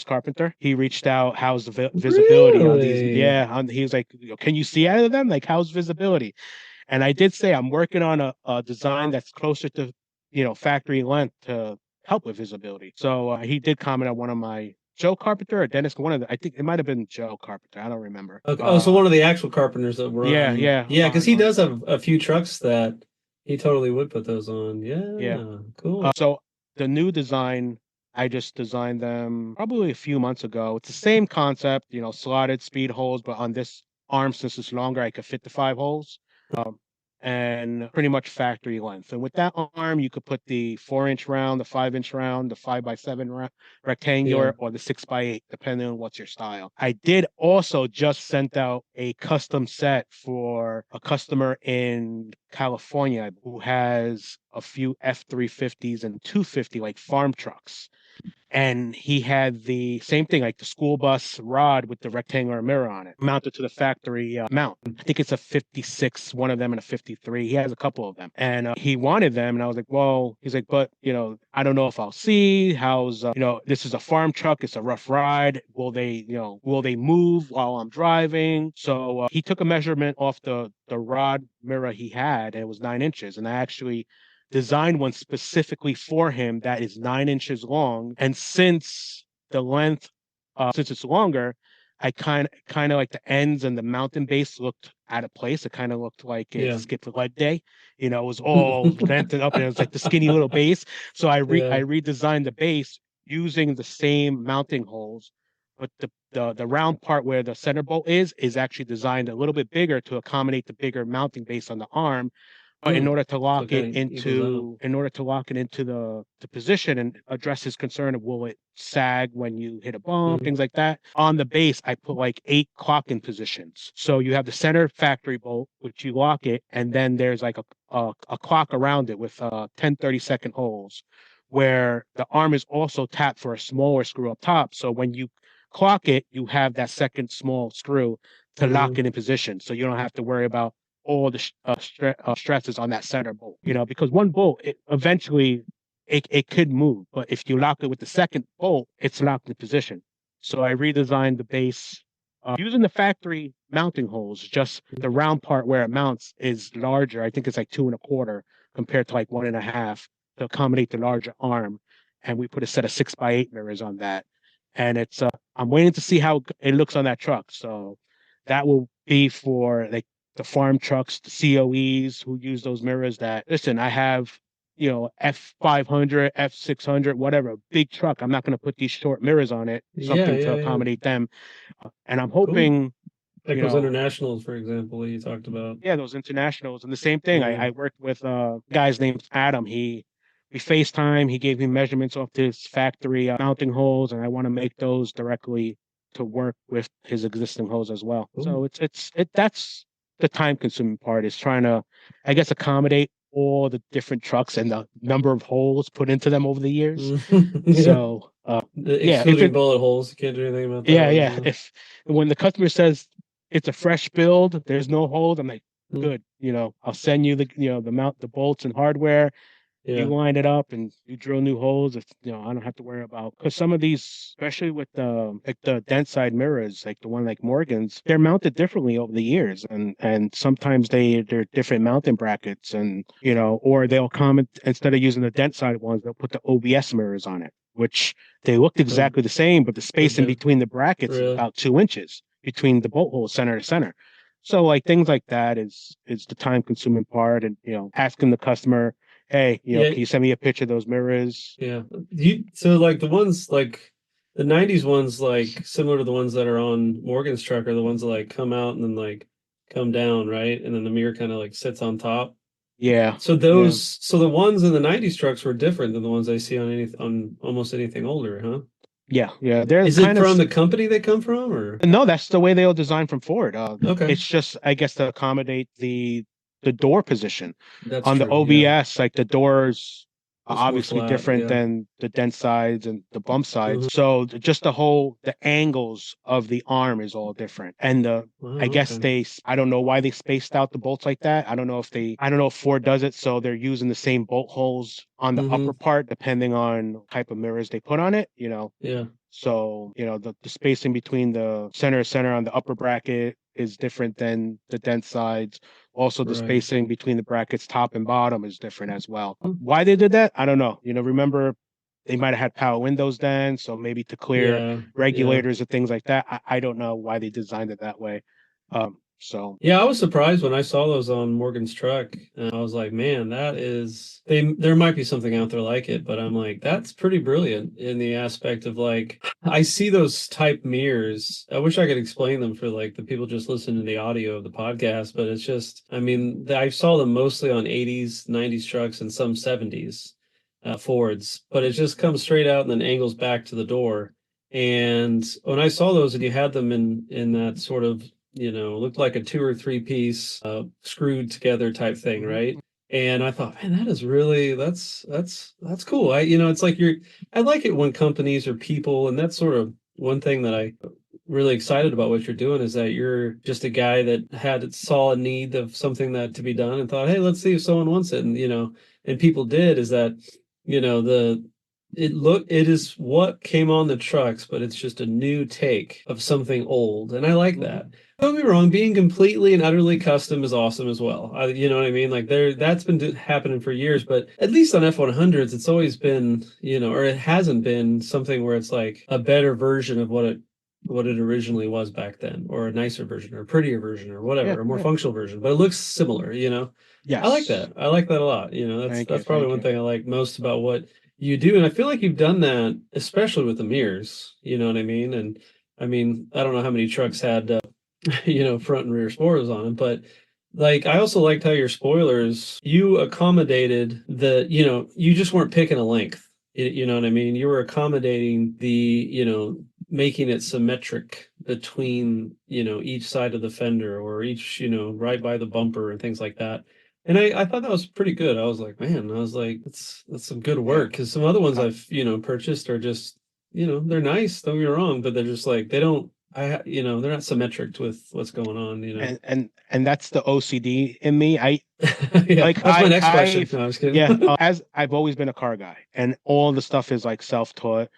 S2: Carpenter. He reached out, how's the visibility on these? Yeah, he was like, can you see out of them? Like, how's visibility? And I did say I'm working on a design that's closer to, factory length to help with visibility. So he did comment on one of my Joe Carpenter or Dennis, I think it might have been Joe Carpenter. I don't remember.
S1: Okay. So one of the actual carpenters that were
S2: yeah.
S1: Because he does have a few trucks that he totally would put those on. Yeah. Cool.
S2: So the new design, I just designed them probably a few months ago. It's the same concept, slotted speed holes, but on this arm, since it's longer, I could fit the 5 holes. And pretty much factory length. And with that arm, you could put the 4-inch round, the 5-inch round, the 5x7 rectangular, or the 6x8, depending on what's your style. I did also just sent out a custom set for a customer in California who has a few F350s and 250 like farm trucks. And he had the same thing, like the school bus rod with the rectangular mirror on it, mounted to the factory mount. I think it's a 56, one of them, and a 53. He has a couple of them. And he wanted them. And I was like, well, he's like, but, I don't know if I'll see. How's, this is a farm truck. It's a rough ride. Will they move while I'm driving? So he took a measurement off the rod mirror he had, and it was 9 inches. And I actually designed one specifically for him that is 9 inches long. And since the length, since it's longer, I kind of like the ends and the mountain base looked out of place. It kind of looked like it skipped leg day. It was all lengthened up and it was like the skinny little base. So I redesigned the base using the same mounting holes, but the round part where the center bolt is actually designed a little bit bigger to accommodate the bigger mounting base on the arm. In order to lock it into the position and address his concern of will it sag when you hit a bump, things like that. On the base, I put like 8 clock-in positions. So you have the center factory bolt, which you lock it, and then there's like a clock around it with 10 30-second holes, where the arm is also tapped for a smaller screw up top. So when you clock it, you have that second small screw to lock it in position. So you don't have to worry about all the stresses on that center bolt, because one bolt, eventually it could move, but if you lock it with the second bolt, it's locked in position. So I redesigned the base using the factory mounting holes. Just the round part where it mounts is larger. I think it's like 2.25 compared to like 1.5 to accommodate the larger arm. And we put a set of 6x8 mirrors on that. And it's I'm waiting to see how it looks on that truck. So that will be for like the farm trucks, the COEs who use those mirrors. That, listen, I have F500, F600, whatever, big truck. I'm not going to put these short mirrors on it, something to accommodate them. And I'm
S1: Cool.
S2: hoping,
S1: Like those internationals, for example, that you talked about.
S2: Yeah, those internationals. And the same thing, I worked with a guy's named Adam. We FaceTime. He gave me measurements off his factory mounting holes, and I want to make those directly to work with his existing hose as well.
S1: Cool.
S2: So that's the time consuming part, is trying to, I guess, accommodate all the different trucks and the number of holes put into them over the years. So
S1: excluding bullet holes, you can't do anything about that.
S2: Yeah. If when the customer says it's a fresh build, there's no holes, I'm like, good. I'll send you the bolts and hardware. You line it up and you drill new holes. I don't have to worry about, because some of these, especially with the dent side mirrors, like the one like Morgan's, they're mounted differently over the years, and sometimes they're different mounting brackets, and or they'll comment, instead of using the dent side ones, they'll put the OBS mirrors on it, which they looked exactly the same, but the space in between the brackets is about 2 inches between the bolt holes center to center. So like things like that is the time consuming part, and asking the customer, hey, can you send me a picture of those mirrors?
S1: Yeah. So like the ones like the 90s ones, like similar to the ones that are on Morgan's truck, are the ones that like come out and then like come down, right? And then the mirror kind of like sits on top.
S2: Yeah.
S1: So so the ones in the 90s trucks were different than the ones I see on almost anything older, huh?
S2: Yeah.
S1: Is it from the company they come from, or
S2: no? That's the way they all designed from Ford.
S1: Okay.
S2: It's just, I guess, to accommodate the door position.
S1: That's
S2: on
S1: true,
S2: the OBS, like the doors are obviously
S1: flat,
S2: different than the dent sides and the bump sides. So just the angles of the arm is all different. And I guess I don't know why they spaced out the bolts like that. I don't know if Ford does it, so they're using the same bolt holes on the upper part, depending on type of mirrors they put on it,
S1: Yeah.
S2: So, the spacing between the center on the upper bracket is different than the dent sides. Also, the spacing between the brackets top and bottom is different as well. Why they did that, I don't know. Remember, they might have had power windows then, so maybe to clear regulators and things like that. I don't know why they designed it that way. So
S1: I was surprised when I saw those on Morgan's truck, and I was like, man, there might be something out there like it, but I'm like, that's pretty brilliant in the aspect of like, I see those type mirrors. I wish I could explain them for like the people just listening to the audio of the podcast, but it's just, I mean, I saw them mostly on 80s, 90s trucks and some 70s Fords, but it just comes straight out and then angles back to the door. And when I saw those and you had them in that sort of, looked like a 2 or 3 piece screwed together type thing, right? And I thought, man, that is really that's cool. It's like I like it when companies or people, and that's sort of one thing that I really excited about what you're doing, is that you're just a guy that saw a need of something that to be done and thought, hey, let's see if someone wants it, and and people did. Is that it is what came on the trucks, but it's just a new take of something old, and I like that. Don't get me wrong, being completely and utterly custom is awesome as well. You know what I mean? Like that's been happening for years, but at least on F100s, it's always been, or it hasn't been something where it's like a better version of what it originally was back then, or a nicer version, or a prettier version, or whatever, a more functional version, but it looks similar,
S2: Yes.
S1: I like that. I like that a lot. That's probably one thing I like most about what you do. And I feel like you've done that, especially with the mirrors, you know what I mean? And I mean, I don't know how many trucks had, front and rear spoilers on them, but like, I also liked how your spoilers, you accommodated you just weren't picking a length, you know what I mean? You were accommodating making it symmetric between, each side of the fender, or each, right by the bumper and things like that. And I thought that was pretty good. I was like, that's some good work, because some other ones I've, purchased are just, they're nice, don't get me wrong, but they're just like, they're not symmetric with what's going on,
S2: And that's the OCD in me.
S1: That's my next question. No, I was kidding.
S2: Yeah, as I've always been a car guy, and all the stuff is like self-taught.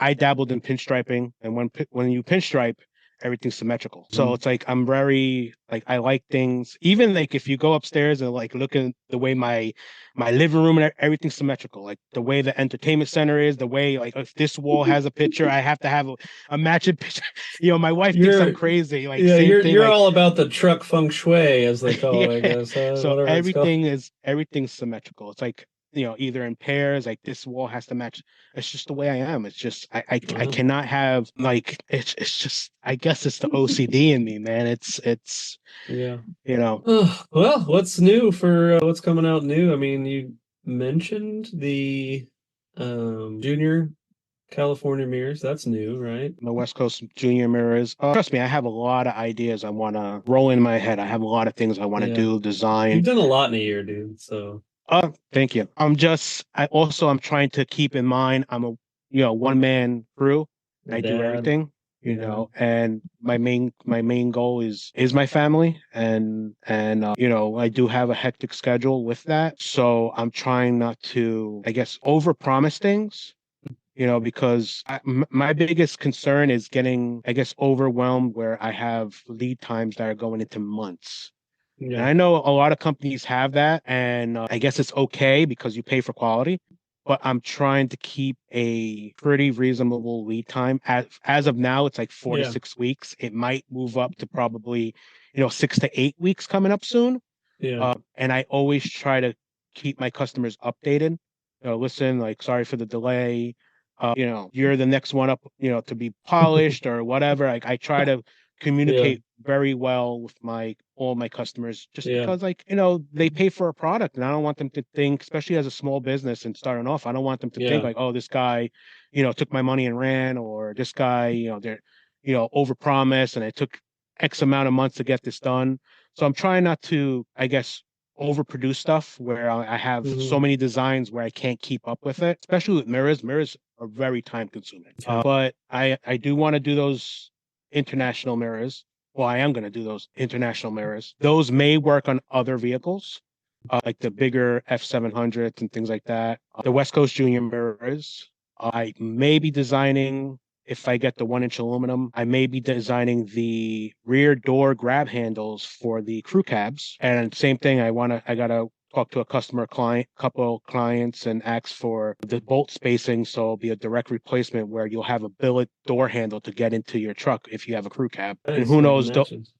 S2: I dabbled in pinstriping, and when you pinstripe, everything's symmetrical. So it's like, I'm very, like, I like things, even like if you go upstairs and like look at the way my living room and everything's symmetrical, like the way the entertainment center is, the way, like, if this wall has a picture, I have to have a matching picture. My wife thinks I'm crazy. Like,
S1: you're all about the truck feng shui, as they call it, I guess.
S2: So everything's symmetrical. It's like, either in pairs, like this wall has to match. It's just the way I am. It's just I
S1: Wow.
S2: cannot have like it's just I guess it's the OCD in me, man. It's
S1: Yeah.
S2: you know.
S1: Well, what's new for what's coming out new? I mean, you mentioned the junior California mirrors. That's new, right?
S2: The West Coast Junior mirrors. Trust me, I have a lot of ideas I want to roll in my head. I have a lot of things I want to
S1: Yeah.
S2: do, design.
S1: You've done a lot in a year, dude. So
S2: Thank you. I'm trying to keep in mind I'm a one man crew.
S1: the
S2: I do
S1: dad.
S2: everything,
S1: Yeah.
S2: and my main goal is my family, and I do have a hectic schedule with that. So I'm trying not to, I guess, overpromise things. Because my biggest concern is getting, I guess, overwhelmed where I have lead times that are going into months. And
S1: Yeah.
S2: I know a lot of companies have that, and I guess it's okay because you pay for quality. But I'm trying to keep a pretty reasonable lead time. As of now, it's like 4 to 6 weeks. It might move up to probably, 6 to 8 weeks coming up soon.
S1: Yeah.
S2: And I always try to keep my customers updated. Listen, like, sorry for the delay. You're the next one up, to be polished or whatever. Like, I try to
S1: Yeah.
S2: communicate very well with all my customers, just
S1: Yeah.
S2: because, like, they pay for a product, and I don't want them to think, especially as a small business and starting off, I don't want them to think
S1: Yeah.
S2: like, oh, this guy, took my money and ran, or this guy, they're, overpromised and it took X amount of months to get this done. So I'm trying not to, I guess, overproduce stuff where I have so
S1: Mhm.
S2: many designs where I can't keep up with it, especially with mirrors. Mirrors are very time consuming.
S1: Okay.
S2: But I do want to do those international mirrors. Well, I am going to do those international mirrors. Those may work on other vehicles, like the bigger F700s and things like that. The West Coast Junior mirrors. I may be designing, if I get the 1 inch aluminum, I may be designing the rear door grab handles for the crew cabs. And same thing, I gotta talk to a couple clients and ask for the bolt spacing. So it'll be a direct replacement where you'll have a billet door handle to get into your truck if you have a crew cab. And
S1: Nice.
S2: who
S1: So it
S2: knows,
S1: matches.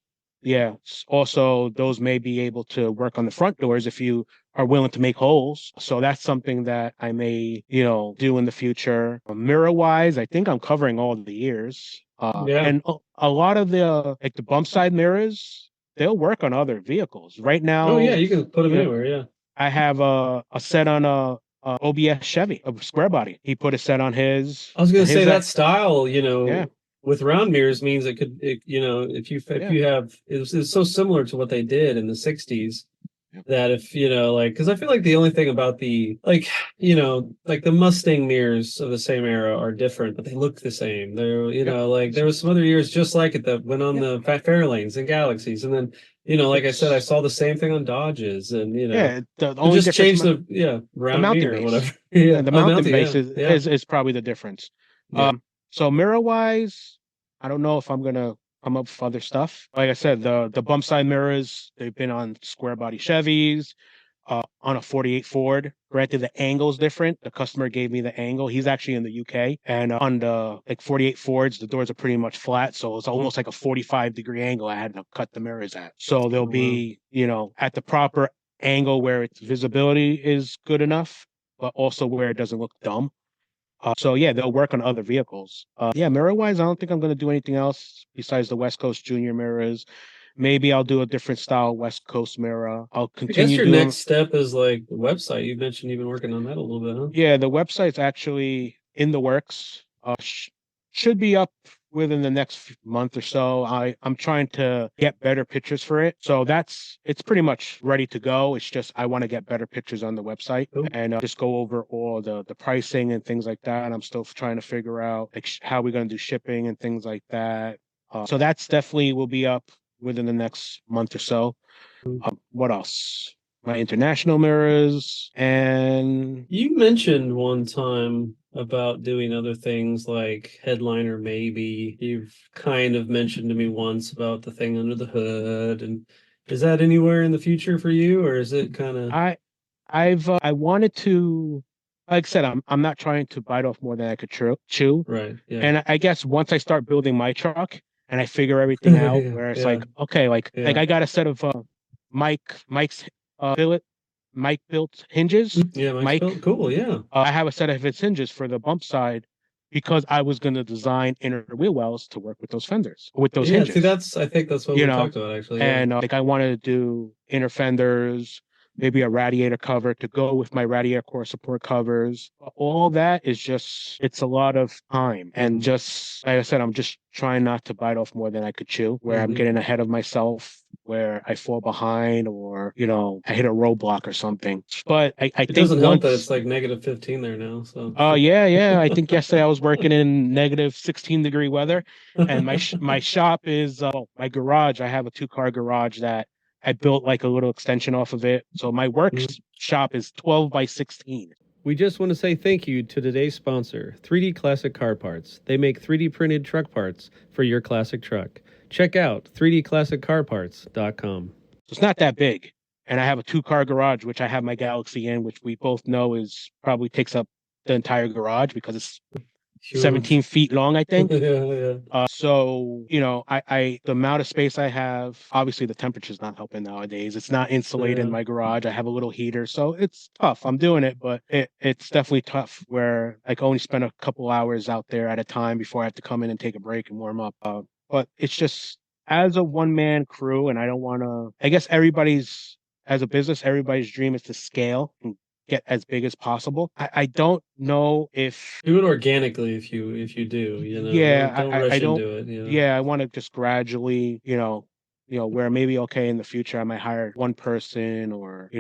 S2: yeah. Also, those may be able to work on the front doors if you are willing to make holes. So that's something that I may, do in the future. Mirror wise, I think I'm covering all the ears.
S1: Yeah.
S2: And a lot of the like the bump side mirrors, they'll work on other vehicles. Right
S1: Oh yeah,
S2: now,
S1: you can put them
S2: you know,
S1: anywhere. Yeah.
S2: I have a set on a OBS Chevy, a square body. He put a set on his,
S1: I was gonna
S2: and
S1: say
S2: his,
S1: that style,
S2: yeah,
S1: with round mirrors means if
S2: yeah,
S1: you have it's so similar to what they did in the 60s
S2: yeah,
S1: that if like because I feel like the only thing about the like the Mustang mirrors of the same era are different, but they look the same. They're
S2: yep.
S1: like there was some other years just like it that went on
S2: Yeah,
S1: the Fairlanes and Galaxies, and then like I said, I
S2: it's
S1: saw the same thing on Dodges, and
S2: yeah. The
S1: they
S2: only
S1: just
S2: difference,
S1: changed the
S2: the
S1: round
S2: mounting
S1: mirror or
S2: base.
S1: whatever. Yeah,
S2: And the
S1: oh
S2: mountain
S1: mountain,
S2: base
S1: yeah,
S2: is
S1: yeah,
S2: is, is probably the difference.
S1: yeah.
S2: So mirror wise, I don't know if I'm gonna come up with other stuff. Like I said, the bump side mirrors, they've been on square body Chevys, on a 48 Ford. Granted, the angle's different. The customer gave me the angle. He's actually in the UK, and on the like 48 Fords, the doors are pretty much flat, so it's almost like a 45-degree angle I had to cut the mirrors at. So they'll
S1: Oh, wow.
S2: be, at the proper angle where its visibility is good enough, but also where it doesn't look dumb. So yeah, they'll work on other vehicles. Yeah, mirror wise, I don't think I'm going to do anything else besides the West Coast Junior mirrors. Maybe I'll do a different style West Coast mirror. I'll
S1: I guess
S2: continue
S1: your
S2: doing.
S1: next step is like the website. You mentioned you've been working on that a little bit, huh?
S2: Yeah, the website's actually in the works. Should be up within the next month or so. I'm trying to get better pictures for it. So it's pretty much ready to go. It's just I want to get better pictures on the website
S1: Cool.
S2: and just go over all the pricing and things like that. I'm still trying to figure out like how we're going to do shipping and things like that. So that's definitely will be up within the next month or so. What else? My international mirrors, and
S1: You mentioned one time about doing other things like headliner, maybe. You've kind of mentioned to me once about the thing under the hood. And is that anywhere in the future for you, or is it kind of
S2: I wanted to, like I said, I'm not trying to bite off more than I could chew.
S1: right? Yeah.
S2: And I guess once I start building my truck and I figure everything out,
S1: Yeah.
S2: where it's
S1: Yeah.
S2: like, okay, like
S1: Yeah.
S2: I got a set of Mike's billet Mike built hinges.
S1: Yeah, Mike's
S2: Mike,
S1: built. Cool. Yeah.
S2: I have a set of his hinges for the bump side because I was going to design inner wheel wells to work with those fenders, with those
S1: Yeah. See,
S2: hinges,
S1: I think that's what
S2: you
S1: we
S2: know,
S1: talked about actually. Yeah.
S2: and like I wanted to do inner fenders, maybe a radiator cover to go with my radiator core support covers. All that is just, it's a lot of time. And just, like I said, I'm just trying not to bite off more than I could chew, where I'm getting ahead of myself, where I fall behind or, I hit a roadblock or something. But I
S1: It
S2: think
S1: doesn't help that
S2: once,
S1: it's like -15 there now. So.
S2: oh yeah. I think yesterday I was working in -16-degree weather, and my shop is my garage. I have a two-car garage that I built like a little extension off of it. So my workshop is 12 by 16.
S1: We just want to say thank you to today's sponsor, 3D Classic Car Parts. They make 3D printed truck parts for your classic truck. Check out 3dclassiccarparts.com.
S2: It's not that big. And I have a two-car garage, which I have my Galaxy in, which we both know is probably takes up the entire garage because it's
S1: Huge.
S2: 17 feet long, I think.
S1: Yeah.
S2: So, the amount of space I have, obviously the temperature's not helping nowadays. It's not insulated in my garage. I have a little heater, so it's tough. I'm doing it, but it's definitely tough where I can only spend a couple hours out there at a time before I have to come in and take a break and warm up. But it's just as a one-man crew, and I don't want to, I guess as a business, everybody's dream is to scale and get as big as possible. I don't know if
S1: do it organically if you do,
S2: Yeah,
S1: don't rush
S2: I don't.
S1: into it.
S2: Yeah, I want to just gradually, where maybe okay in the future I might hire one person or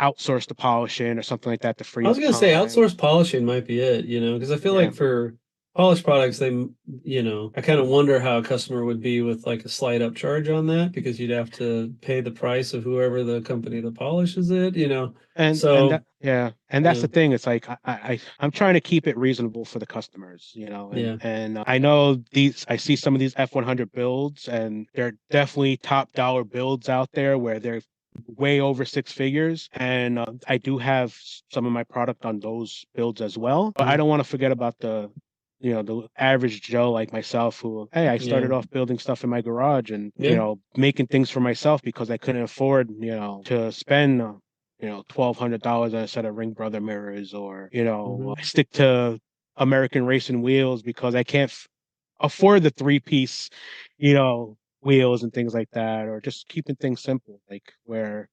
S2: outsource the polishing or something like that to free
S1: I was
S2: up
S1: gonna say
S2: time.
S1: outsource polishing might be it, because I feel like for polished products, I kind of wonder how a customer would be with like a slight upcharge on that because you'd have to pay the price of whoever the company that polishes it,
S2: And
S1: So
S2: that's the thing. It's like I'm trying to keep it reasonable for the customers, and I know I see some of these F100 builds, and they're definitely top dollar builds out there where they're way over six figures, and I do have some of my product on those builds as well. But I don't want to forget about the average Joe like myself who, hey, I started off building stuff in my garage and, making things for myself because I couldn't afford, to spend, $1,200 on a set of Ring Brother mirrors or, I stick to American racing wheels because I can't afford the three-piece, wheels and things like that, or just keeping things simple, like where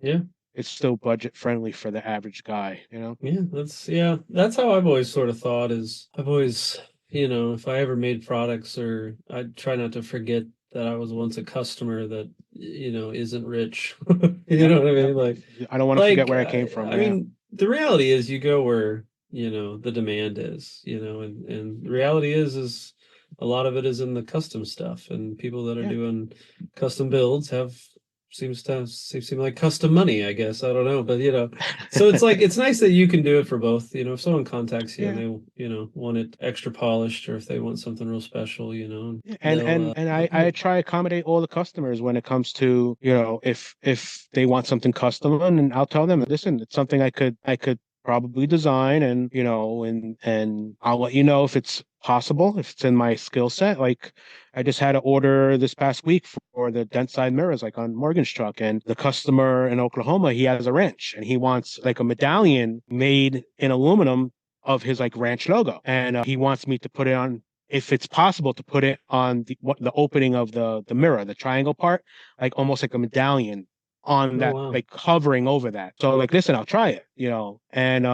S2: it's still budget friendly for the average guy,
S1: that's how I've always sort of thought is I've always if I ever made products or I try not to forget that I was once a customer that, isn't rich. You know what I mean? Like,
S2: I don't want to forget where I came from.
S1: I mean, the reality is you go where, the demand is, and the reality is a lot of it is in the custom stuff and people that are doing custom builds seem like custom money, I guess. I don't know, but so it's like it's nice that you can do it for both. If someone contacts you and they want it extra polished, or if they want something real special,
S2: and I try to accommodate all the customers when it comes to if they want something custom, and I'll tell them, listen, it's something I could probably design, and and I'll let you know if it's possible, if it's in my skill set. Like I just had an order this past week for the dent side mirrors, like on Morgan's truck, and the customer in Oklahoma, he has a ranch and he wants like a medallion made in aluminum of his like ranch logo, and he wants me to put it on, if it's possible, to put it on the opening of the mirror, the triangle part, like almost like a medallion on that, like hovering over that. So like, listen, I'll try it, and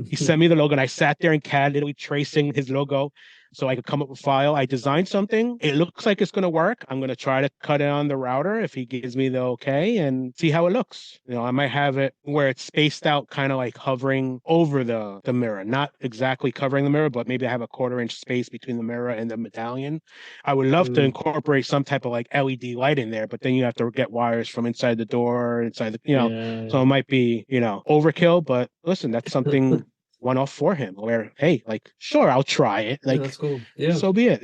S2: he sent me the logo, and I sat there in CAD, literally tracing his logo so I could come up with a file. I designed something. It looks like it's going to work. I'm going to try to cut it on the router if he gives me the okay and see how it looks. I might have it where it's spaced out, kind of like hovering over the mirror, not exactly covering the mirror, but maybe I have a 1/4 inch space between the mirror and the medallion. I would love to incorporate some type of like LED light in there, but then you have to get wires from inside the door, inside the, so it might be, overkill, but listen, that's something one-off for him where, hey, like, sure, I'll try it. Like,
S1: that's cool.
S2: So be it,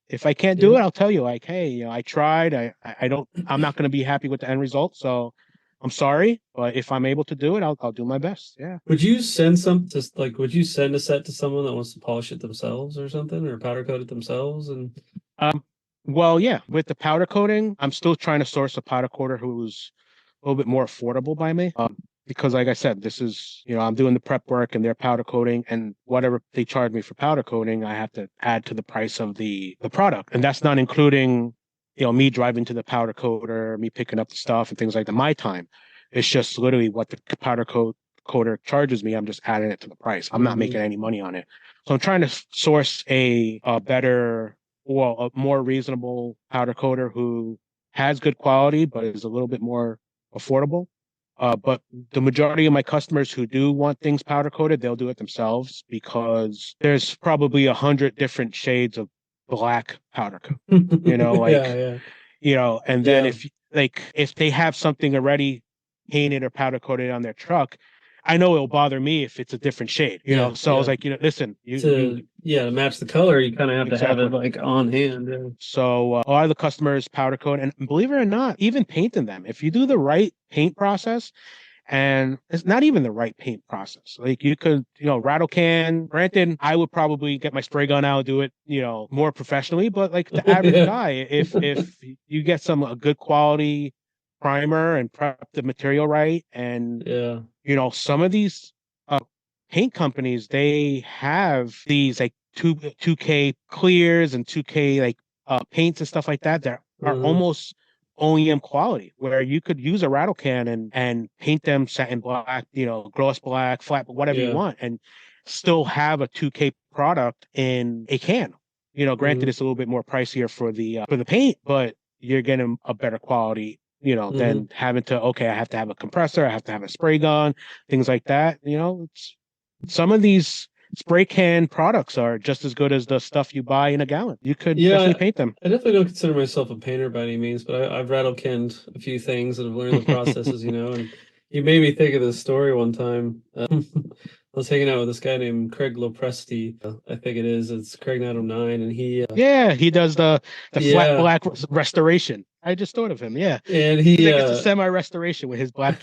S2: If I can't do it, I'll tell you, like, hey, I tried. I'm not going to be happy with the end result. So I'm sorry, but if I'm able to do it, I'll do my best. Yeah.
S1: Would you send would you send a set to someone that wants to polish it themselves or something, or powder coat it themselves? And
S2: well, yeah, with the powder coating, I'm still trying to source a powder coater who's a little bit more affordable by me. because like I said, this is, I'm doing the prep work and they're powder coating, and whatever they charge me for powder coating, I have to add to the price of the product. And that's not including, me driving to the powder coater, me picking up the stuff and things like that, my time. It's just literally what the coater charges me. I'm just adding it to the price. I'm not making any money on it. So I'm trying to source a better, well, a more reasonable powder coater who has good quality, but is a little bit more affordable. But the majority of my customers who do want things powder coated, they'll do it themselves, because there's probably 100 different shades of black powder coat, and then if they have something already painted or powder coated on their truck, I know it'll bother me if it's a different shade, So I was like, listen,
S1: to match the color, you kind of have to have it like on hand. Yeah.
S2: So a lot of the customers powder coat, and believe it or not, even painting them, if you do the right paint process, and it's not even the right paint process. Like you could, rattle can. Granted, I would probably get my spray gun out and do it, more professionally. But like the average guy, if you get a good quality primer and prep the material right, and some of these paint companies, they have these like 2K clears and 2K like paints and stuff like that are almost OEM quality, where you could use a rattle can and paint them satin black, gloss black, flat, whatever you want, and still have a 2K product in a can. Granted, it's a little bit more pricier for the paint, but you're getting a better quality, than having to, I have to have a compressor, I have to have a spray gun, things like that. Some of these spray can products are just as good as the stuff you buy in a gallon. You could definitely paint them.
S1: I definitely don't consider myself a painter by any means, but I've rattle canned a few things and I've learned the processes, and you made me think of this story one time. I was hanging out with this guy named Craig Lopresti. I think it is. It's Craig 909, and he
S2: he does the flat black restoration. I just thought of him. Yeah,
S1: and he
S2: it's a semi restoration with his black.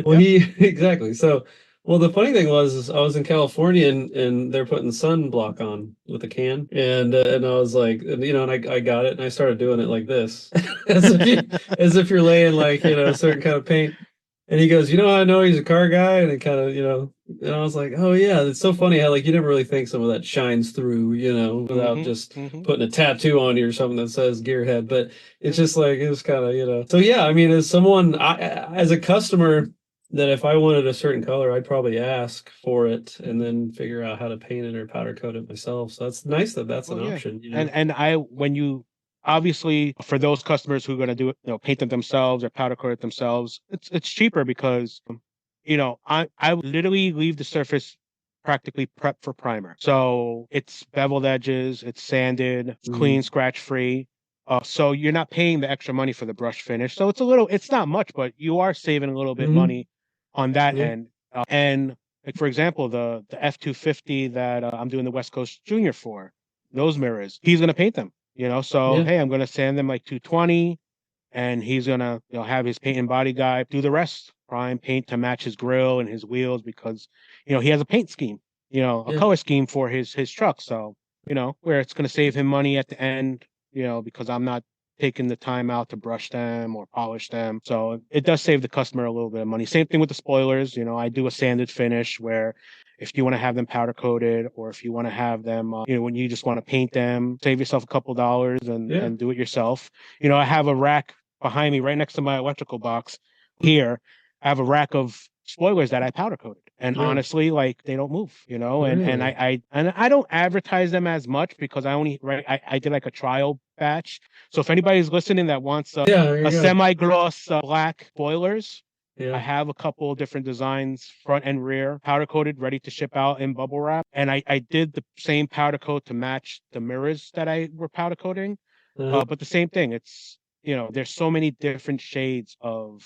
S1: Well, exactly. So, well, the funny thing is I was in California and they're putting sunblock on with a can, and I was like, and I got it and I started doing it like this, as if you're laying like a certain kind of paint. And he goes, I know he's a car guy, and it kind of, and I was like, oh yeah, it's so funny how like you never really think some of that shines through, without just putting a tattoo on you or something that says Gearhead. But it's just like it was kind of, So yeah, I mean, as as a customer, that if I wanted a certain color, I'd probably ask for it and then figure out how to paint it or powder coat it myself. So that's nice that that's an option.
S2: Obviously, for those customers who are going to do it, paint them themselves or powder coat it themselves, it's cheaper because, I literally leave the surface practically prepped for primer. So it's beveled edges, it's sanded, it's clean, scratch free. So you're not paying the extra money for the brush finish. So it's not much, but you are saving a little bit money on that end. And like, for example, the F250 that I'm doing the West Coast Junior for, those mirrors, he's going to paint them. Hey, I'm going to sand them like 220, and he's going to have his paint and body guy do the rest, prime paint to match his grill and his wheels, because he has a paint scheme, a color scheme for his truck. So where it's going to save him money at the end, because I'm not taking the time out to brush them or polish them. So it does save the customer a little bit of money. Same thing with the spoilers. I do a sanded finish where if you want to have them powder coated, or if you want to have them, when you just want to paint them, save yourself a couple dollars and do it yourself. I have a rack behind me right next to my electrical box here. I have a rack of spoilers that I powder coated, and honestly, like, they don't move, and I don't advertise them as much because I did like a trial batch. So if anybody's listening that wants a semi-gloss black spoilers, I have a couple of different designs, front and rear, powder coated, ready to ship out in bubble wrap. And I did the same powder coat to match the mirrors that I were powder coating. But the same thing, it's, there's so many different shades of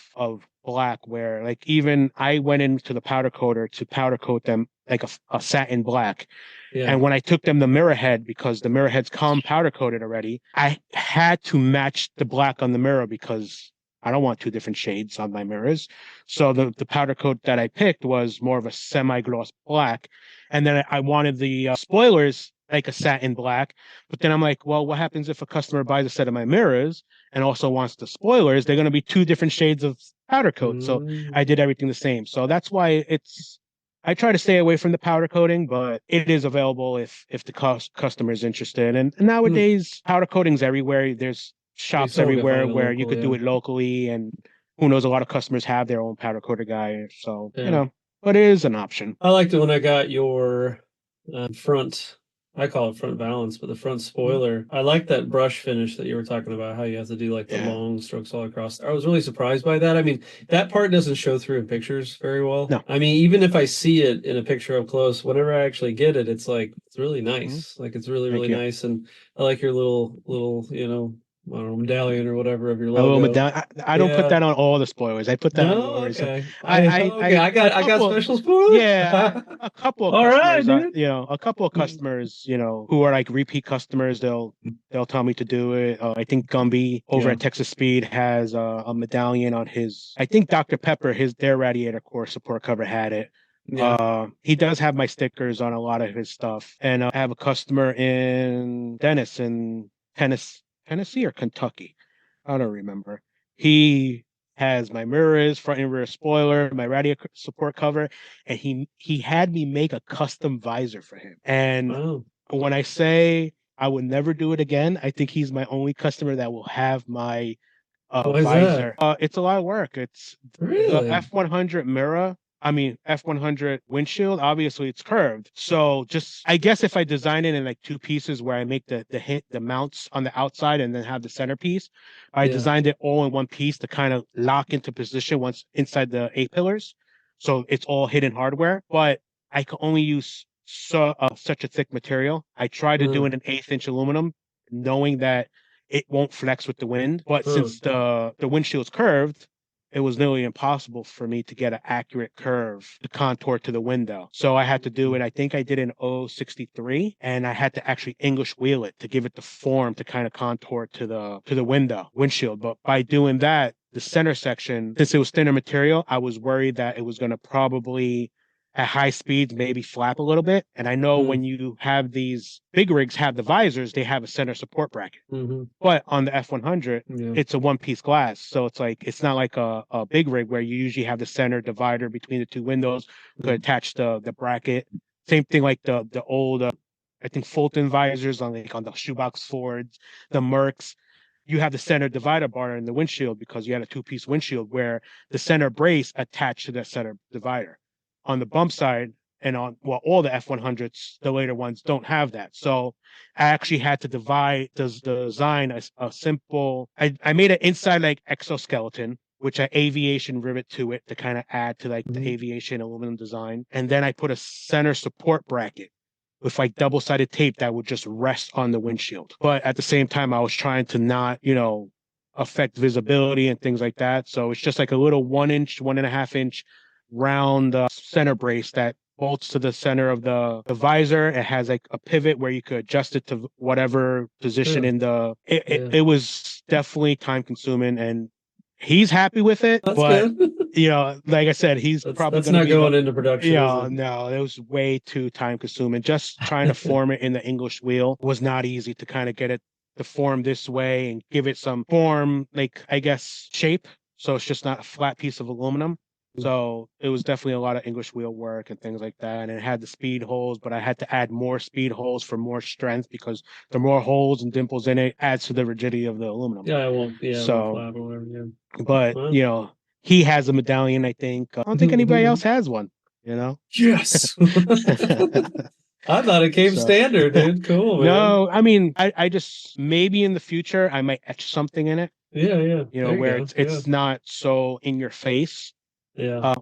S2: black, where like even I went into the powder coater to powder coat them like a satin black. And when I took them the mirror head, because the mirror heads come powder coated already, I had to match the black on the mirror because I don't want two different shades on my mirrors. So the powder coat that I picked was more of a semi-gloss black. And then I wanted the spoilers like a satin black. But then I'm like, well, what happens if a customer buys a set of my mirrors and also wants the spoilers? They're going to be two different shades of powder coat. So I did everything the same. So that's why I try to stay away from the powder coating, but it is available if the customer is interested. And nowadays, powder coating's everywhere. There's shops everywhere where you could do it locally, and who knows, a lot of customers have their own powder coater guy. So, but it is an option.
S1: I liked it when I got your front, I call it front balance, but the front spoiler. I like that brush finish that you were talking about, how you have to do like the long strokes all across. I was really surprised by that. I mean, that part doesn't show through in pictures very well.
S2: No.
S1: I mean, even if I see it in a picture up close, whenever I actually get it, it's like, it's really nice. Like, it's really, really nice. And I like your little, I don't know, medallion or whatever of your logo.
S2: A little medallion. I don't put that on all the spoilers. I put that on yours.
S1: Okay. I got special spoilers.
S2: Yeah, a couple of
S1: all
S2: customers.
S1: Right,
S2: a couple of customers, who are like repeat customers. They'll tell me to do it. I think Gumby over at Texas Speed has a medallion on his. I think Dr. Pepper, their radiator core support cover had it. Yeah. He does have my stickers on a lot of his stuff, and I have a customer in Dennis in Tennessee or Kentucky. I don't remember. He has my mirrors, front and rear spoiler, my radiator support cover, and he had me make a custom visor for him. And when I say I would never do it again, I think he's my only customer that will have my visor. It's a lot of work. It's the F100 mirror. I mean, F100 windshield, obviously it's curved. So I guess if I design it in like two pieces where I make the mounts on the outside and then have the centerpiece, I designed it all in one piece to kind of lock into position once inside the A-pillars. So it's all hidden hardware, but I can only use such a thick material. I tried to do it in 1/8 inch aluminum, knowing that it won't flex with the wind. But since the windshield's curved, it was nearly impossible for me to get an accurate curve to contour to the window. So I had to do it. I think I did in 063, and I had to actually English wheel it to give it the form to kind of contour to the windshield. But by doing that, the center section, since it was thinner material, I was worried that it was going to probably at high speeds maybe flap a little bit. And I know when you have these big rigs have the visors, they have a center support bracket. But on the F100, it's a one-piece glass. So it's like, it's not like a big rig where you usually have the center divider between the two windows. You could attach the bracket. Same thing like the old, I think Fulton visors on the shoebox Fords, the Mercs. You have the center divider bar in the windshield because you had a two-piece windshield where the center brace attached to the center divider. On the bump side and all the F100s, the later ones don't have that. So I actually had to design a simple, I made an inside like exoskeleton, which I aviation rivet to it to kind of add to like the aviation aluminum design. And then I put a center support bracket with like double-sided tape that would just rest on the windshield. But at the same time, I was trying to not, affect visibility and things like that. So it's just like a little 1 inch, 1.5 inch round center brace that bolts to the center of the visor. It has like a pivot where you could adjust it to whatever position in the. It was definitely time consuming, and he's happy with it.
S1: That's
S2: but
S1: good.
S2: Like I said, he's probably
S1: not going into production.
S2: No, it was way too time consuming. Just trying to form it in the English wheel was not easy to kind of get it to form this way and give it some form, like I guess shape. So it's just not a flat piece of aluminum. So it was definitely a lot of English wheel work and things like that. And it had the speed holes, but I had to add more speed holes for more strength because the more holes and dimples in it adds to the rigidity of the aluminum.
S1: Yeah, it won't. Yeah,
S2: so,
S1: flap or whatever,
S2: but he has a medallion. I think I don't think anybody else has one.
S1: Yes. I thought it came standard, dude. Cool, man.
S2: No, I mean, I just maybe in the future I might etch something in it.
S1: Yeah.
S2: Where it's not so in your face.
S1: Yeah.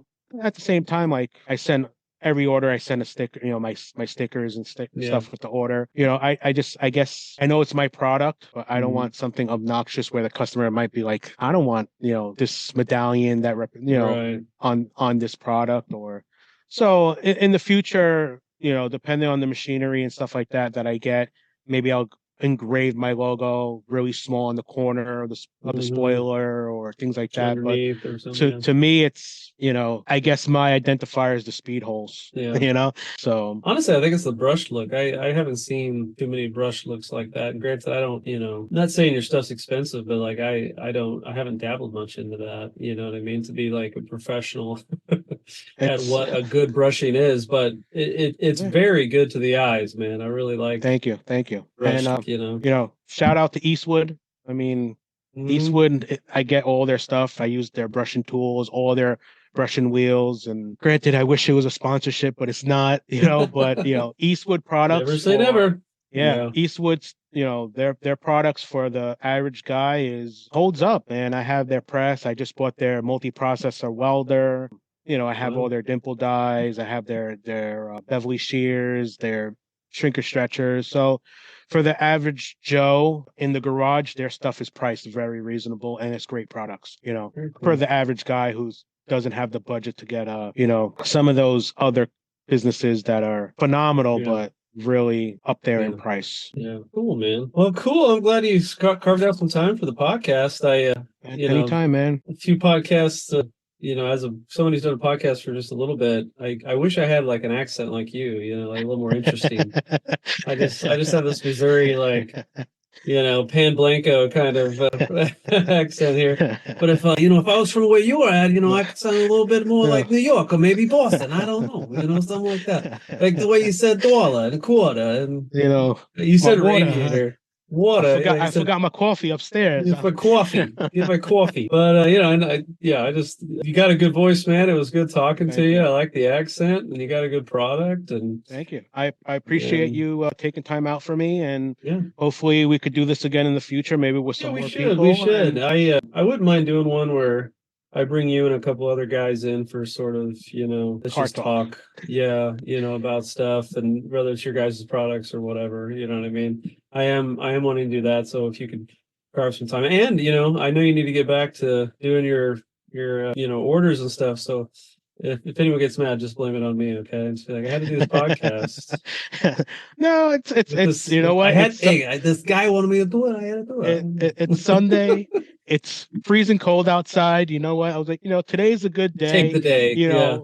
S2: At the same time, like I send every order, I send a sticker, my stickers and stuff with the order. I guess I know it's my product, but I don't want something obnoxious where the customer might be like, I don't want, this medallion that, on this product or so in the future, depending on the machinery and stuff like that I get, maybe I'll engrave my logo really small in the corner of the spoiler or things like that.
S1: Underneath
S2: But
S1: or something.
S2: to me, it's, I guess my identifier is the speed holes.
S1: Yeah.
S2: So
S1: honestly, I think it's the brush look. I haven't seen too many brush looks like that. And granted, I don't, not saying your stuff's expensive, but like I haven't dabbled much into that. You know what I mean? To be like a professional at what a good brushing is, but it's very good to the eyes, man. I really like.
S2: Thank you.
S1: Brush,
S2: And shout out to Eastwood. I mean, Eastwood, I get all their stuff. I use their brushing tools, all their brushing wheels. And granted, I wish it was a sponsorship, but it's not, but Eastwood products.
S1: Never say never.
S2: Yeah. Eastwood's, their products for the average guy holds up, man. I have their press. I just bought their multi-processor welder. I have all their dimple dies. I have their bevelly shears, their shrinker stretchers. So for the average Joe in the garage, their stuff is priced very reasonable, and it's great products,
S1: cool.
S2: For the average guy who doesn't have the budget to get some of those other businesses that are phenomenal, but really up there in price.
S1: Yeah. Cool, man. Well, cool. I'm glad you carved out some time for the podcast.
S2: Anytime, man.
S1: A few podcasts, as someone who's done a podcast for just a little bit, I wish I had like an accent like you, like a little more interesting. I just have this Missouri, like, Pan Blanco kind of accent here. But if I was from where you were at, I could sound a little bit more like New York or maybe Boston. I don't know, something like that. Like the way you said dollar and quarter, and you said radiator. Water.
S2: I forgot my coffee upstairs.
S1: For coffee. My coffee. But you got a good voice, man. It was good talking to you. I like the accent, and you got a good product. And
S2: thank you. I appreciate you taking time out for me, and hopefully we could do this again in the future, maybe with some more people.
S1: We should. I wouldn't mind doing one where I bring you and a couple other guys in for sort of, let's just talk. Yeah, about stuff, and whether it's your guys' products or whatever, you know what I mean? I am wanting to do that. So if you could carve some time, and I know you need to get back to doing your orders and stuff. So if anyone gets mad, just blame it on me, okay? And just be like, I had to do this podcast.
S2: No, it's what?
S1: This guy wanted me to do it. I had to do it.
S2: It's Sunday. It's freezing cold outside. You know what? I was like, today's a good day.
S1: Take the day.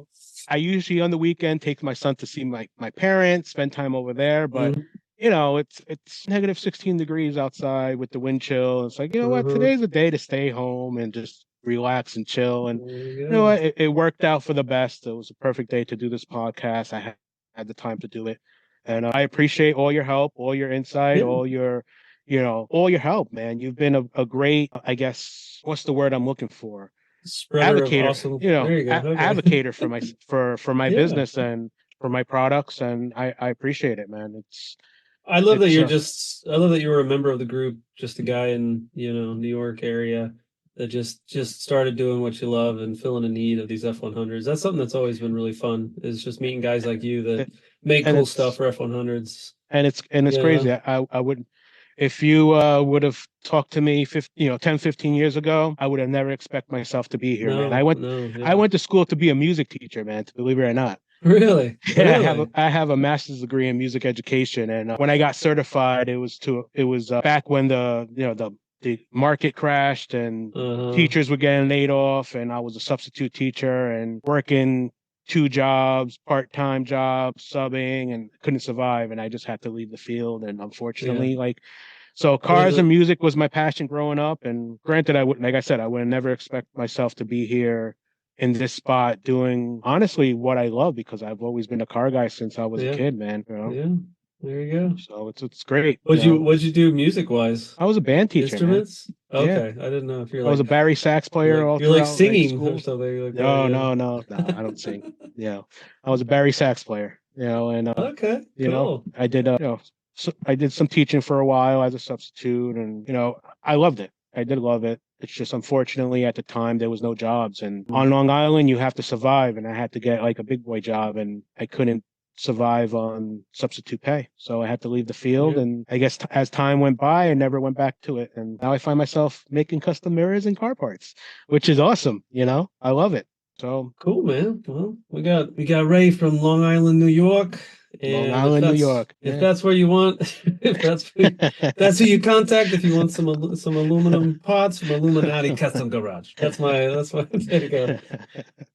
S2: I usually on the weekend take my son to see my parents, spend time over there. But it's negative 16 degrees outside with the wind chill. It's like, what? Today's a day to stay home and just relax and chill. And what? It worked out for the best. It was a perfect day to do this podcast. I had the time to do it, and I appreciate all your help, all your insight, all your help, man. You've been a great, I guess, what's the word I'm looking for? Advocator,
S1: awesome.
S2: Advocator for my business and for my products, and I appreciate it, man.
S1: I love that you were a member of the group, just a guy in New York area that just started doing what you love and filling a need of these F100s. That's something that's always been really fun, is just meeting guys like you that make cool stuff for F100s.
S2: And it's crazy. I wouldn't. If you would have talked to me 10, 15 years ago, I would have never expect myself to be here, man. I went to school to be a music teacher, man, to believe it or not.
S1: Really?
S2: Yeah, really? I have a master's degree in music education, and when I got certified, it was back when the market crashed and teachers were getting laid off, and I was a substitute teacher and working 2 jobs, part-time jobs, subbing, and couldn't survive, and I just had to leave the field. And unfortunately, so cars and music was my passion growing up. And granted, I would never expect myself to be here in this spot doing honestly what I love, because I've always been a car guy since I was a kid, man.
S1: Yeah. There you go.
S2: So it's great.
S1: What'd you do music wise?
S2: I was a band teacher.
S1: Instruments? Man. Okay. I didn't know if you're
S2: I was a Barry sax player.
S1: You're like singing or something like that.
S2: No, I don't sing. I was a Barry sax player. And
S1: okay, cool.
S2: I did I did some teaching for a while as a substitute, and I loved it. I did love it. It's just unfortunately at the time there was no jobs, and on Long Island you have to survive, and I had to get like a big boy job, and I couldn't survive on substitute pay, so I had to leave the field. And I guess as time went by, I never went back to it, and now I find myself making custom mirrors and car parts, which is awesome. I love it. So
S1: cool, man. Well, we got Ray from Long Island, New York, And
S2: Long Island, New York.
S1: If that's where you want, if that's who you contact. If you want some aluminum pots from Aluminati Custom Garage, that's my there you go.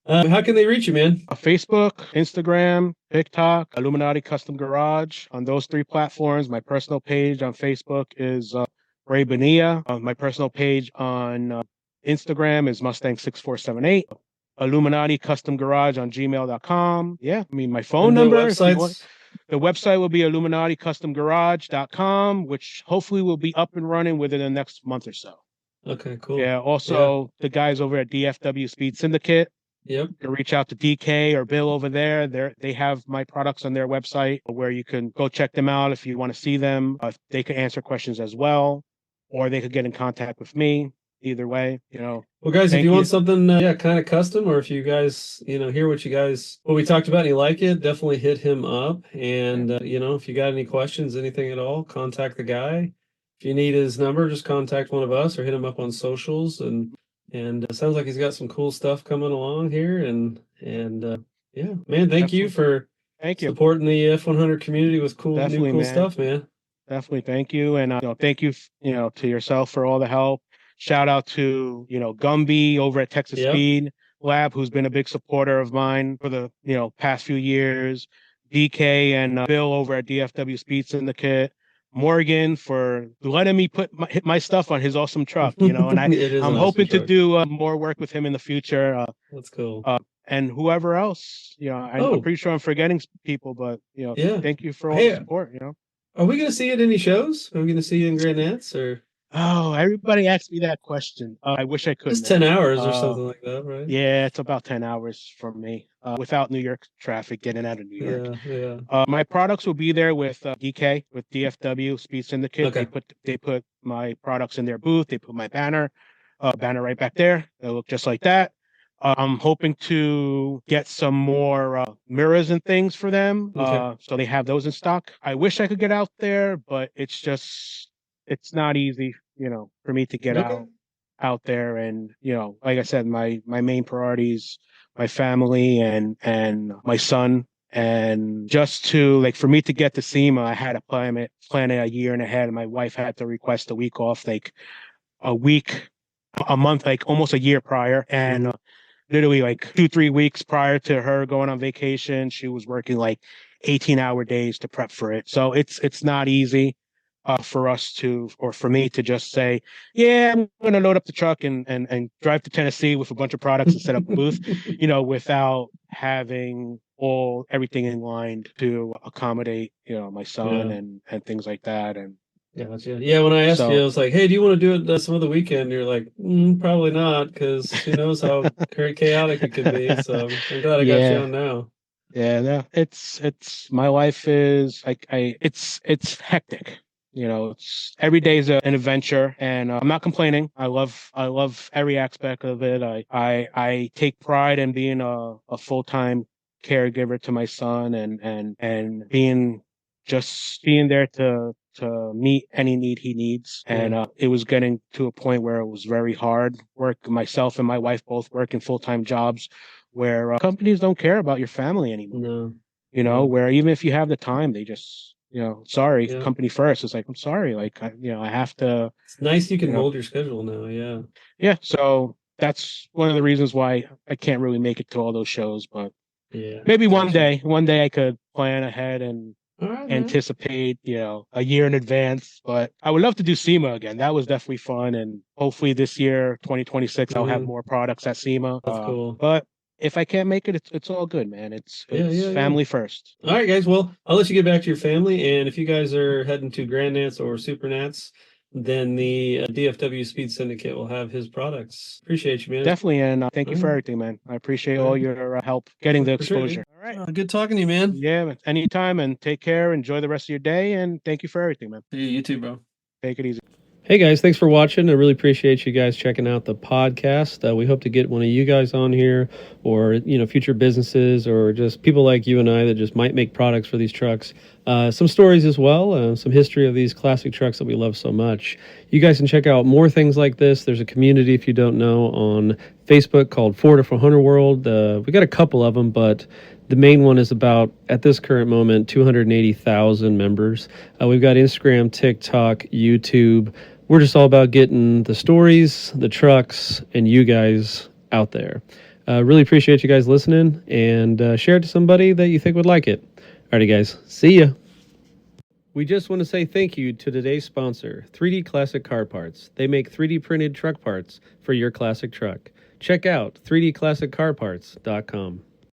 S1: How can they reach you, man?
S2: Facebook, Instagram, TikTok, Aluminati Custom Garage. On those 3 platforms, my personal page on Facebook is Ray Bonilla. My personal page on Instagram is Mustang6478. Aluminati Custom Garage on gmail.com. Yeah, I mean, my phone number, if you want. The website will be illuminaticustomgarage.com, which hopefully will be up and running within the next month or so.
S1: Okay, cool.
S2: Yeah, also the guys over at DFW Speed Syndicate.
S1: Yep.
S2: You can reach out to DK or Bill over there. They have my products on their website where you can go check them out if you want to see them. They can answer questions as well, or they could get in contact with me. Either way, Well,
S1: guys, if you want something, kind of custom, or if you guys, hear what we talked about and you like it, definitely hit him up. And, if you got any questions, anything at all, contact the guy. If you need his number, just contact one of us or hit him up on socials. And it sounds like he's got some cool stuff coming along here. And yeah, man, thank you for supporting the F100 community with new cool stuff, man.
S2: Definitely. Thank you. And, thank you, to yourself for all the help. Shout out to, Gumby over at Texas Speed Lab, who's been a big supporter of mine for the, past few years. DK and Bill over at DFW Speed Syndicate. Morgan for letting me hit my stuff on his awesome truck, and I'm hoping to do more work with him in the future.
S1: That's cool.
S2: And whoever else, I'm pretty sure I'm forgetting people, but thank you for all the support.
S1: Are we going to see you at any shows? Are we going to see you in Grand Nats or?
S2: Oh, everybody asks me that question. I wish I could.
S1: It's 10 hours or something like that, right?
S2: Yeah, it's about 10 hours from me without New York traffic getting out of New York.
S1: Yeah.
S2: My products will be there with DK, with DFW Speed Syndicate. Okay. They put my products in their booth. They put my banner right back there. They look just like that. I'm hoping to get some more mirrors and things for them. Okay. So they have those in stock. I wish I could get out there, but it's not easy, for me to get out there. And, like I said, my main priorities, my family and my son. And just to for me to get to SEMA, I had to plan it a year and ahead. And my wife had to request a week off, a month, almost a year prior. And literally 2-3 weeks prior to her going on vacation, she was working 18-hour days to prep for it. So it's not easy. For me to just say, yeah, I'm going to load up the truck and drive to Tennessee with a bunch of products and set up a booth, without having everything in line to accommodate, my son and things like that. And
S1: yeah, when I asked you, I was like, hey, do you want to do it some other weekend? You're like, probably not, because who knows how chaotic it could be. So I'm glad I got you on now.
S2: Yeah, no, it's my life is it's hectic. It's every day is an adventure, and I'm not complaining. I love every aspect of it. I take pride in being a full-time caregiver to my son and being there to meet any need he needs. And it was getting to a point where it was very hard. Myself and my wife both working full-time jobs where companies don't care about your family anymore. No. Where even if you have the time, they just company first. It's I'm sorry. I have to.
S1: It's nice you can mold your schedule now. Yeah.
S2: Yeah. So that's one of the reasons why I can't really make it to all those shows. But maybe one day I could plan ahead and anticipate, a year in advance. But I would love to do SEMA again. That was definitely fun. And hopefully this year, 2026, I'll have more products at SEMA.
S1: That's cool.
S2: But if I can't make it, it's all good, man. It's family first.
S1: All right, guys. Well, I'll let you get back to your family. And if you guys are heading to Grand Nats or Super Nats, then the DFW Speed Syndicate will have his products. Appreciate you, man.
S2: Definitely. And thank you for everything, man. I appreciate all your help getting the exposure.
S1: All right. Good talking to you, man.
S2: Yeah, anytime. And take care. Enjoy the rest of your day. And thank you for everything, man.
S1: You too, bro.
S2: Take it easy.
S1: Hey guys, thanks for watching. I really appreciate you guys checking out the podcast. We hope to get one of you guys on here, or future businesses, or just people like you and I that just might make products for these trucks. Some stories as well, some history of these classic trucks that we love so much. You guys can check out more things like this. There's a community, if you don't know, on Facebook called Ford F100 World. We got a couple of them, but The main one is about, at this current moment, 280,000 members. We've got Instagram, TikTok, YouTube. We're just all about getting the stories, the trucks, and you guys out there. Really appreciate you guys listening, and share it to somebody that you think would like it. Alrighty, guys. See ya. We just want to say thank you to today's sponsor, 3D Classic Car Parts. They make 3D printed truck parts for your classic truck. Check out 3dclassiccarparts.com.